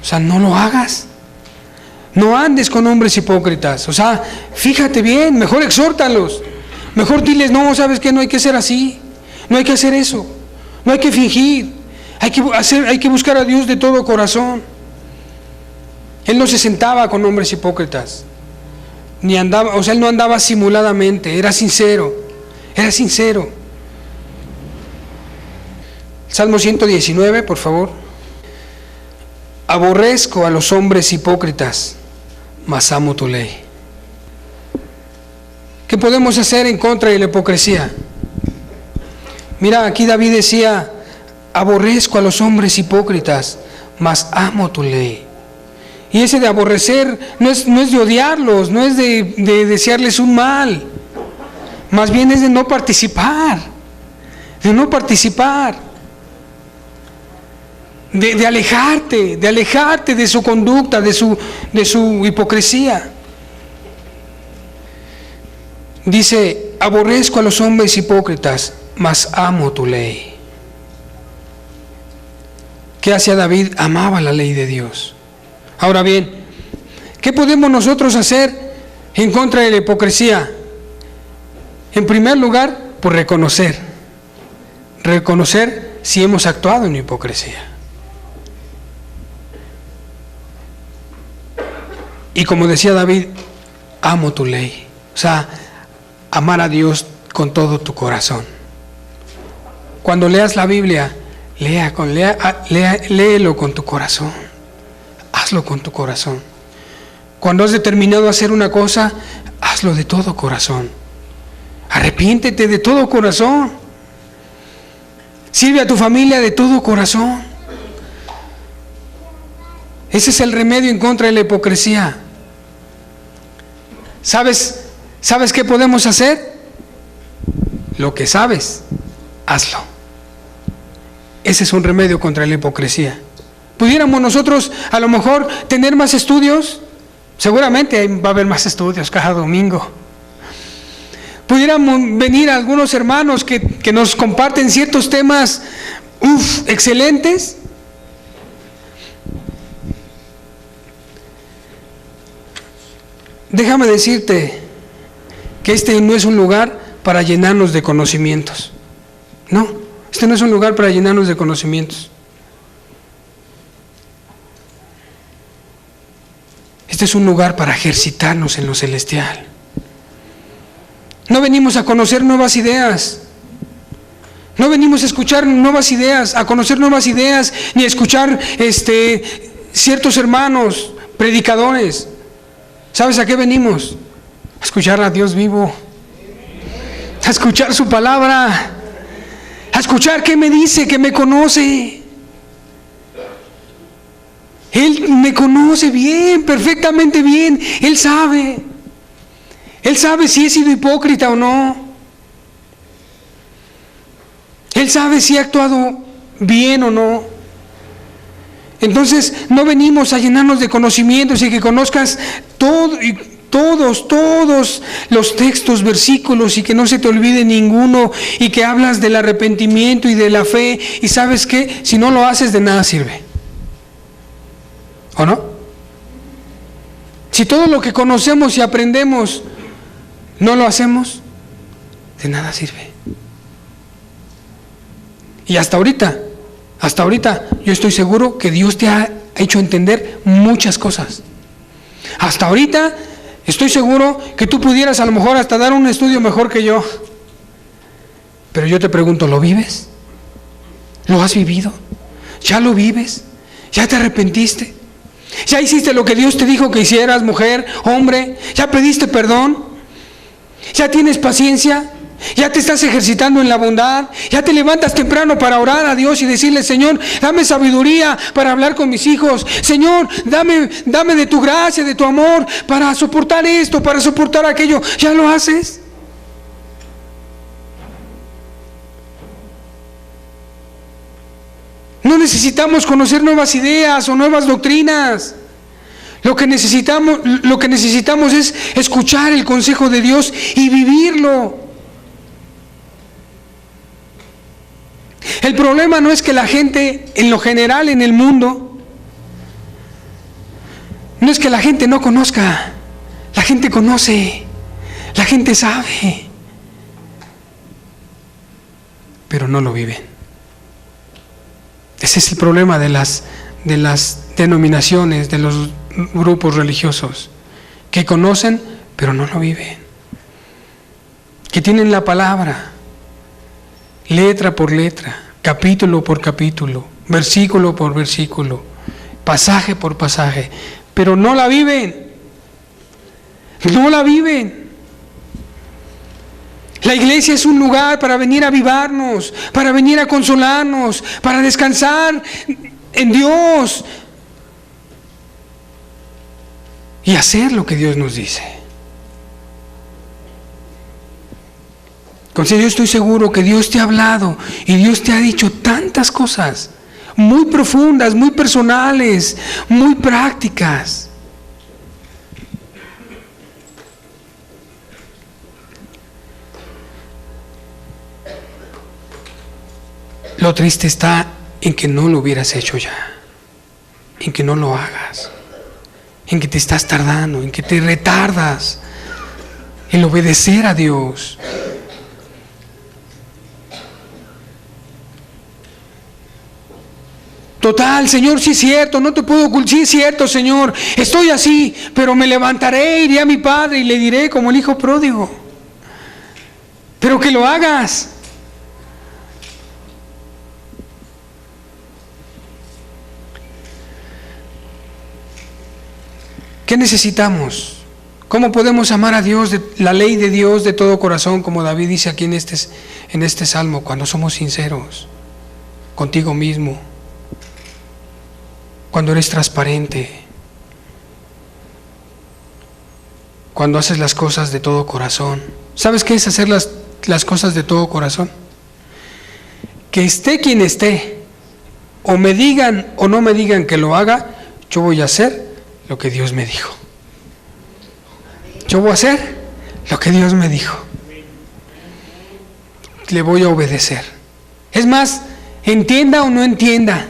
S1: O sea, no lo hagas. No andes con hombres hipócritas. O sea, fíjate bien, mejor exhórtalos. Mejor diles: no, ¿sabes qué? No hay que ser así. No hay que hacer eso. No hay que fingir. Hay que buscar a Dios de todo corazón. Él no se sentaba con hombres hipócritas. Ni andaba, o sea, él no andaba simuladamente, era sincero. Salmo 119, por favor. Aborrezco a los hombres hipócritas, mas amo tu ley. ¿Qué podemos hacer en contra de la hipocresía? Mira, aquí David decía: aborrezco a los hombres hipócritas, mas amo tu ley. Y ese de aborrecer no es de odiarlos, no es de desearles un mal, más bien es de no participar, de alejarte de su conducta, de su hipocresía. Dice: aborrezco a los hombres hipócritas, mas amo tu ley. ¿Qué hacía David? Amaba la ley de Dios. Ahora bien, ¿qué podemos nosotros hacer en contra de la hipocresía? En primer lugar, pues reconocer si hemos actuado en hipocresía. Y como decía David, amo tu ley. O sea, amar a Dios con todo tu corazón. Cuando leas la Biblia, léelo con tu corazón. Hazlo con tu corazón. Cuando has determinado hacer una cosa, hazlo de todo corazón. Arrepiéntete de todo corazón. Sirve a tu familia de todo corazón. Ese es el remedio en contra de la hipocresía. ¿Sabes qué podemos hacer? Lo que sabes, hazlo. Ese es un remedio contra la hipocresía. ¿Pudiéramos nosotros a lo mejor tener más estudios? Seguramente va a haber más estudios cada domingo. Pudiéramos venir algunos hermanos que nos comparten ciertos temas excelentes. Déjame decirte que este no es un lugar para llenarnos de conocimientos. No, este no es un lugar para llenarnos de conocimientos. Este es un lugar para ejercitarnos en lo celestial. No venimos a conocer nuevas ideas. No venimos a escuchar nuevas ideas, a conocer nuevas ideas, ni a escuchar ciertos hermanos, predicadores. ¿Sabes a qué venimos? a escuchar a Dios vivo, a escuchar su palabra, a escuchar qué me dice, que me conoce. Él me conoce bien, perfectamente bien. Él sabe si he sido hipócrita o no. Él sabe si he actuado bien o no. Entonces no venimos a llenarnos de conocimientos y que conozcas todos los textos, versículos, y que no se te olvide ninguno, y que hablas del arrepentimiento y de la fe, y sabes que si no lo haces de nada sirve, ¿o no? Si todo lo que conocemos y aprendemos no lo hacemos, de nada sirve. Y hasta ahorita yo estoy seguro que Dios te ha hecho entender muchas cosas. Hasta ahorita estoy seguro que tú pudieras a lo mejor hasta dar un estudio mejor que yo. Pero yo te pregunto, ¿lo vives? ¿Lo has vivido? ¿Ya lo vives? ¿Ya te arrepentiste? ¿Ya hiciste lo que Dios te dijo que hicieras, mujer, hombre? ¿Ya pediste perdón? ¿Ya tienes paciencia? ¿Ya te estás ejercitando en la bondad? ¿Ya te levantas temprano para orar a Dios y decirle, Señor, dame sabiduría para hablar con mis hijos? Señor, dame de tu gracia, de tu amor, para soportar esto, para soportar aquello. ¿Ya lo haces? No necesitamos conocer nuevas ideas o nuevas doctrinas. Lo que necesitamos es escuchar el consejo de Dios y vivirlo. El problema no es que la gente, en lo general en el mundo, no es que la gente no conozca. La gente conoce, la gente sabe, pero no lo viven. Ese es el problema de las denominaciones, de los grupos religiosos, que conocen pero no lo viven, que tienen la palabra letra por letra, capítulo por capítulo, versículo por versículo, pasaje por pasaje, pero no la viven. No la viven. La iglesia es un lugar para venir a avivarnos, para venir a consolarnos, para descansar en Dios y hacer lo que Dios nos dice. Entonces yo estoy seguro que Dios te ha hablado y Dios te ha dicho tantas cosas muy profundas, muy personales, muy prácticas. Lo triste está en que no lo hubieras hecho ya, en que no lo hagas, en que te estás tardando, en que te retardas en obedecer a Dios. Total, Señor, sí es cierto, no te puedo ocultar, sí es cierto, Señor, estoy así, pero me levantaré, iré a mi padre y le diré como el hijo pródigo. Pero que lo hagas. ¿Qué necesitamos? ¿Cómo podemos amar a Dios, la ley de Dios de todo corazón, como David dice aquí en este salmo, cuando somos sinceros contigo mismo? Cuando eres transparente, cuando haces las cosas de todo corazón. ¿Sabes qué es hacer las cosas de todo corazón? Que esté quien esté, o me digan o no me digan que lo haga, yo voy a hacer lo que Dios me dijo. Yo voy a hacer lo que Dios me dijo. Le voy a obedecer. Es más, entienda o no entienda,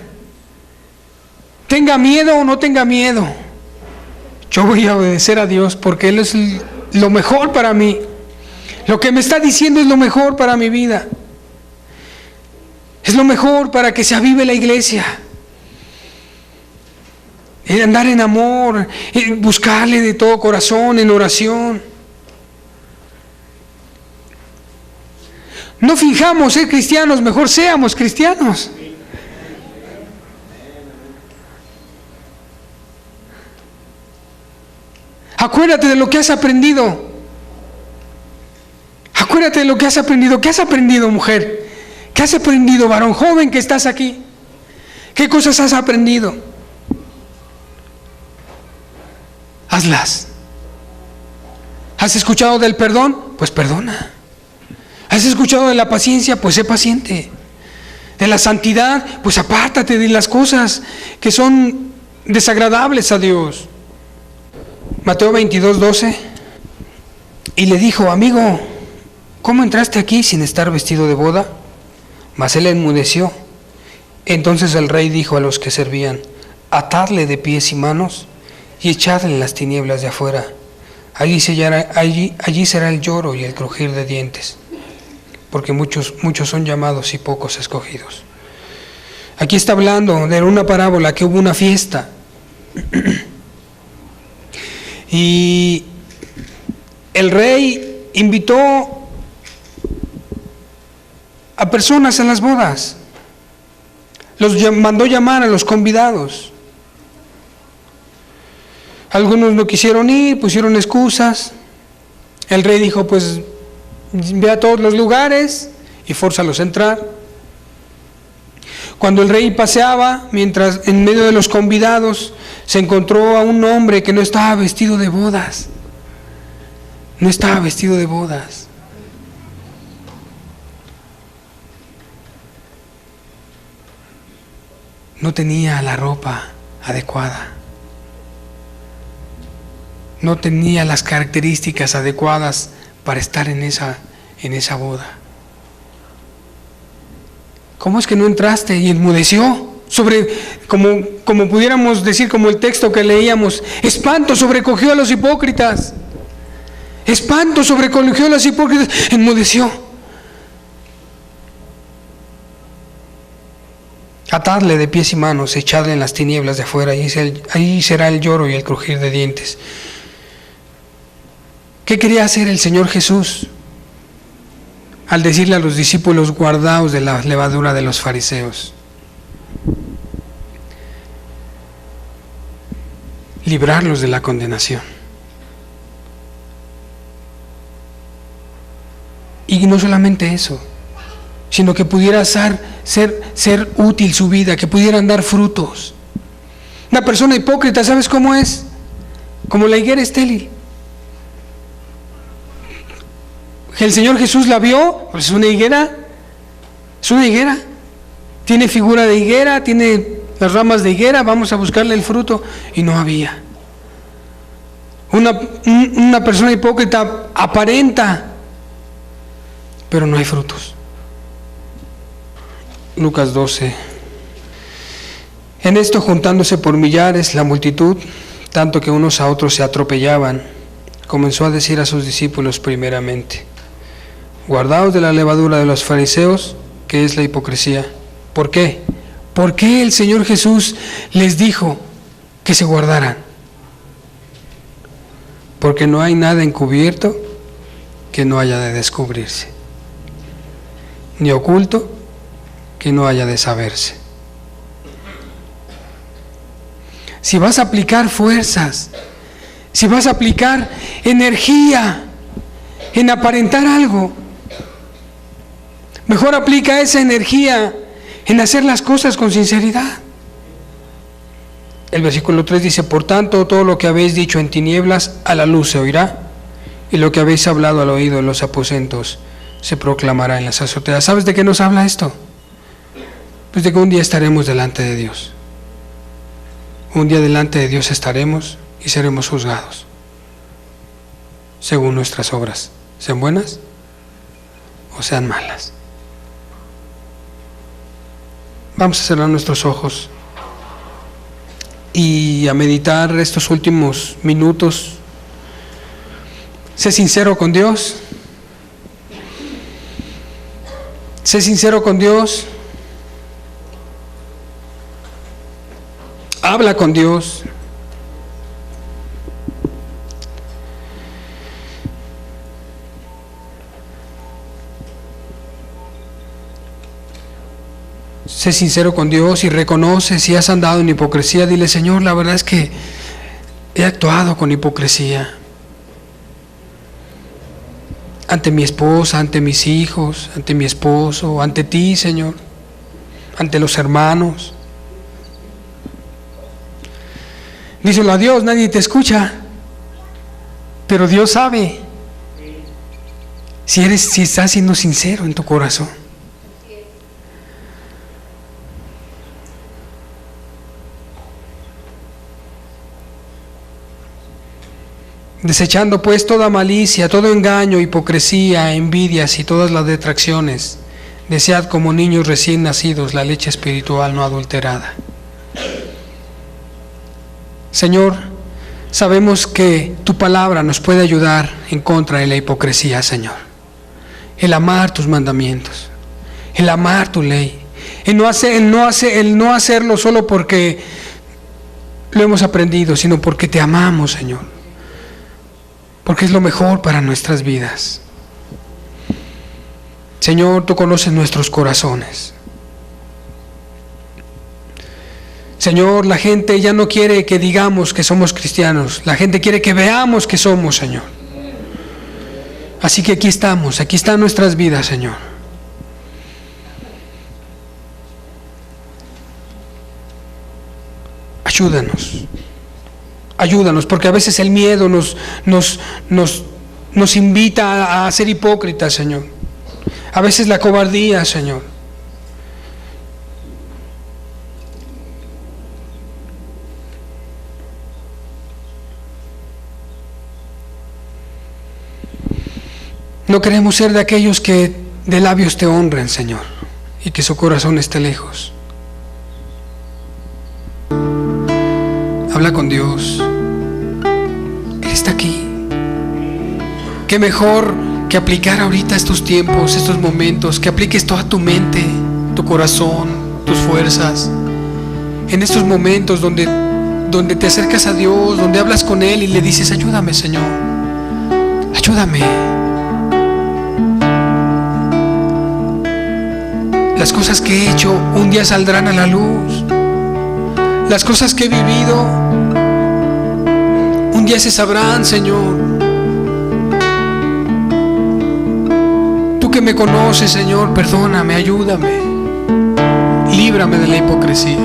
S1: tenga miedo o no tenga miedo, yo voy a obedecer a Dios porque Él es lo mejor para mí. Lo que me está diciendo es lo mejor para mi vida. Es lo mejor para que se avive la iglesia. En andar en amor, en buscarle de todo corazón, en oración. No fijamos ser cristianos, mejor seamos cristianos. Acuérdate de lo que has aprendido Acuérdate de lo que has aprendido. ¿Qué has aprendido, mujer? ¿Qué has aprendido, varón joven que estás aquí? ¿Qué cosas has aprendido? Hazlas. ¿Has escuchado del perdón? Pues perdona. ¿Has escuchado de la paciencia? Pues sé paciente. De la santidad, pues apártate de las cosas que son desagradables a Dios. Mateo 22:12. Y le dijo: amigo, ¿cómo entraste aquí sin estar vestido de boda? Mas él enmudeció. Entonces el rey dijo a los que servían: atadle de pies y manos y echadle en las tinieblas de afuera. Allí será el lloro y el crujir de dientes, porque muchos son llamados y pocos escogidos. Aquí está hablando de una parábola que hubo una fiesta y el rey invitó a personas en las bodas, los mandó llamar a los convidados. Algunos no quisieron ir, pusieron excusas. El rey dijo: pues ve a todos los lugares y fórzalos a entrar. Cuando el rey paseaba, mientras en medio de los convidados, se encontró a un hombre que no estaba vestido de bodas. No estaba vestido de bodas. No tenía la ropa adecuada. No tenía las características adecuadas para estar en esa boda. ¿Cómo es que no entraste? Y enmudeció. Como pudiéramos decir, como el texto que leíamos: espanto sobrecogió a los hipócritas. Espanto sobrecogió a los hipócritas. Enmudeció. Atadle de pies y manos, echadle en las tinieblas de afuera, y ahí será el lloro y el crujir de dientes. ¿Qué quería hacer el Señor Jesús al decirle a los discípulos: guardaos de la levadura de los fariseos? Librarlos de la condenación. Y no solamente eso, sino que pudiera ser útil su vida, que pudieran dar frutos. Una persona hipócrita, ¿sabes cómo es? Como la higuera estéril. El Señor Jesús la vio, pues es una higuera, tiene figura de higuera, tiene las ramas de higuera, vamos a buscarle el fruto, y no había. Una persona hipócrita aparenta, pero no hay frutos. Lucas 12. En esto, juntándose por millares la multitud, tanto que unos a otros se atropellaban, comenzó a decir a sus discípulos primeramente: guardaos de la levadura de los fariseos, que es la hipocresía. ¿Por qué? ¿Por qué el Señor Jesús les dijo que se guardaran? Porque no hay nada encubierto que no haya de descubrirse, ni oculto que no haya de saberse. Si vas a aplicar fuerzas, si vas a aplicar energía en aparentar algo, mejor aplica esa energía en hacer las cosas con sinceridad. El versículo 3 dice: por tanto, todo lo que habéis dicho en tinieblas, a la luz se oirá, y lo que habéis hablado al oído en los aposentos se proclamará en las azoteas. ¿Sabes de qué nos habla esto? Pues de que un día estaremos delante de Dios. Un día delante de Dios estaremos y seremos juzgados según nuestras obras, sean buenas o sean malas. Vamos a cerrar nuestros ojos y a meditar estos últimos minutos. Sé sincero con Dios. Sé sincero con Dios. Habla con Dios. Sé sincero con Dios y reconoce si has andado en hipocresía. Dile: Señor, la verdad es que he actuado con hipocresía. ante mi esposa, ante mis hijos, ante mi esposo, ante ti, Señor, ante los hermanos. Díselo a Dios, nadie te escucha, pero Dios sabe si estás siendo sincero en tu corazón. Desechando pues toda malicia, todo engaño, hipocresía, envidias y todas las detracciones, desead como niños recién nacidos la leche espiritual no adulterada. Señor, sabemos que tu palabra nos puede ayudar en contra de la hipocresía, Señor. El amar tus mandamientos, el amar tu ley, el no hacerlo solo porque lo hemos aprendido, sino porque te amamos, Señor, porque es lo mejor para nuestras vidas. Señor, tú conoces nuestros corazones. Señor, la gente ya no quiere que digamos que somos cristianos, la gente quiere que veamos que somos, Señor. Así que aquí estamos, aquí están nuestras vidas, Señor. Ayúdanos, porque a veces el miedo nos invita a ser hipócritas, Señor. A veces la cobardía, Señor. No queremos ser de aquellos que de labios te honren, Señor, y que su corazón esté lejos. Habla con Dios. Él está aquí. Qué mejor que aplicar ahorita estos tiempos, estos momentos, que apliques toda tu mente, tu corazón, tus fuerzas, en estos momentos donde te acercas a Dios, donde hablas con Él y le dices: ayúdame, Señor, ayúdame. Las cosas que he hecho un día saldrán a la luz. Las cosas que he vivido un día se sabrán, Señor. Tú que me conoces, Señor, perdóname, ayúdame. Líbrame de la hipocresía.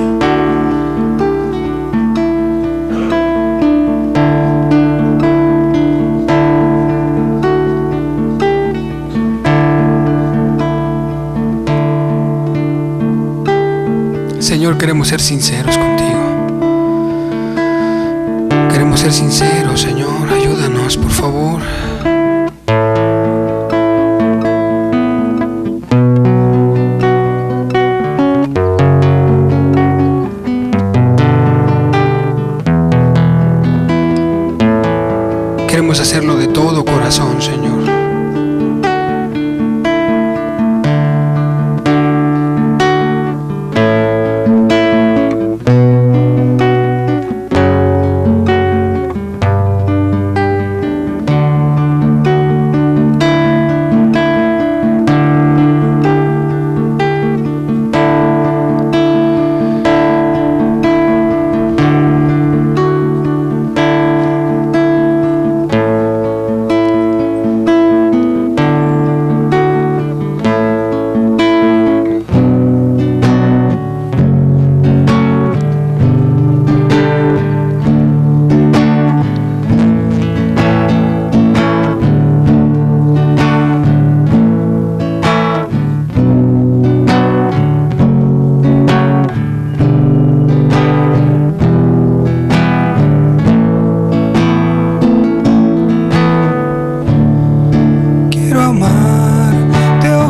S1: Señor, queremos ser sinceros contigo. Queremos ser sinceros, Señor. Ayúdanos, por favor. Queremos hacerlo de todo corazón, Señor.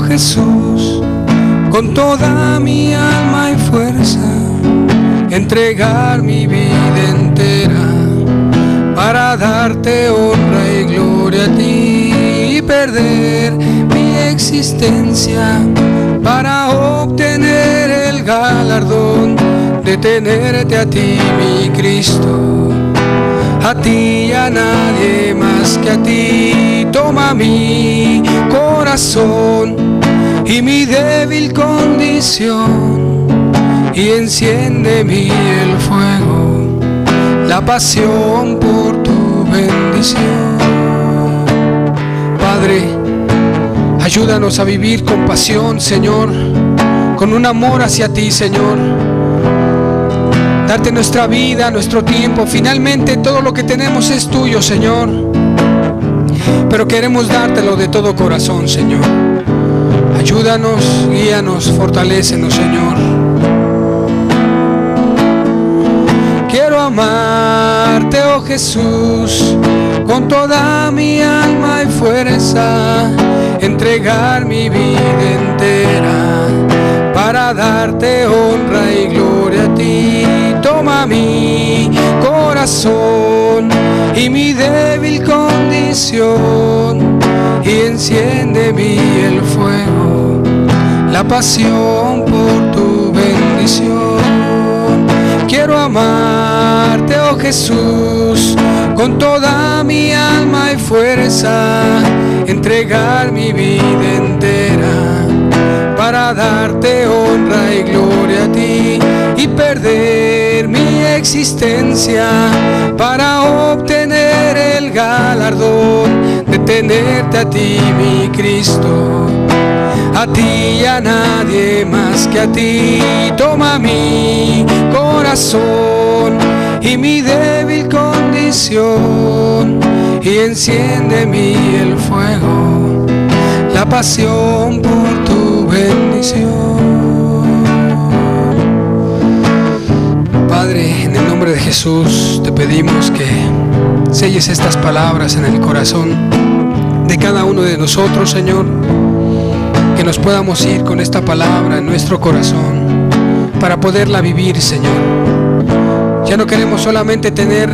S1: Jesús, con toda mi alma y fuerza, entregar mi vida entera para darte honra y gloria a ti, y perder mi existencia para obtener el galardón de tenerte a ti, mi Cristo. A ti y a nadie más que a ti. Toma mi corazón y mi débil condición, y enciende en mí el fuego, la pasión por tu bendición. Padre, Ayúdanos a vivir con pasión, Señor, con un amor hacia ti, Señor. Darte nuestra vida, nuestro tiempo. Finalmente todo lo que tenemos es tuyo, Señor, pero queremos dártelo de todo corazón, Señor. Ayúdanos, guíanos, fortalécenos, Señor. Quiero amarte, oh Jesús, con toda mi alma y fuerza, entregar mi vida entera para darte honra y gloria a ti. Toma mi corazón y mi débil condición y enciende en mí el fuego, la pasión por tu bendición. Quiero amarte, oh Jesús, con toda mi alma y fuerza, entregar mi vida entera para darte honra y gloria a ti, y perder mi existencia para obtener el galardón de tenerte a ti, mi Cristo, a ti y a nadie más que a ti. Toma mi corazón y mi débil condición y enciende en mí el fuego, la pasión por tu bendición. Padre, en el nombre de Jesús te pedimos que selles estas palabras en el corazón de cada uno de nosotros, Señor, que nos podamos ir con esta palabra en nuestro corazón para poderla vivir, Señor. Ya no queremos solamente tener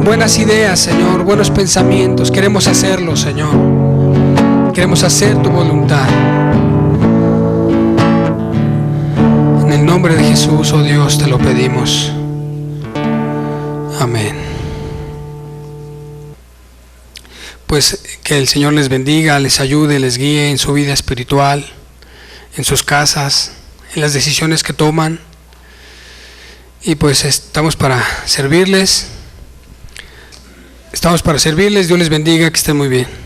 S1: buenas ideas, Señor, buenos pensamientos, queremos hacerlo, Señor. Queremos hacer tu voluntad. En el nombre de Jesús, oh Dios, te lo pedimos. Amén. Pues que el Señor les bendiga, les ayude, les guíe en su vida espiritual, en sus casas, en las decisiones que toman. Y pues estamos para servirles. Dios les bendiga, que estén muy bien.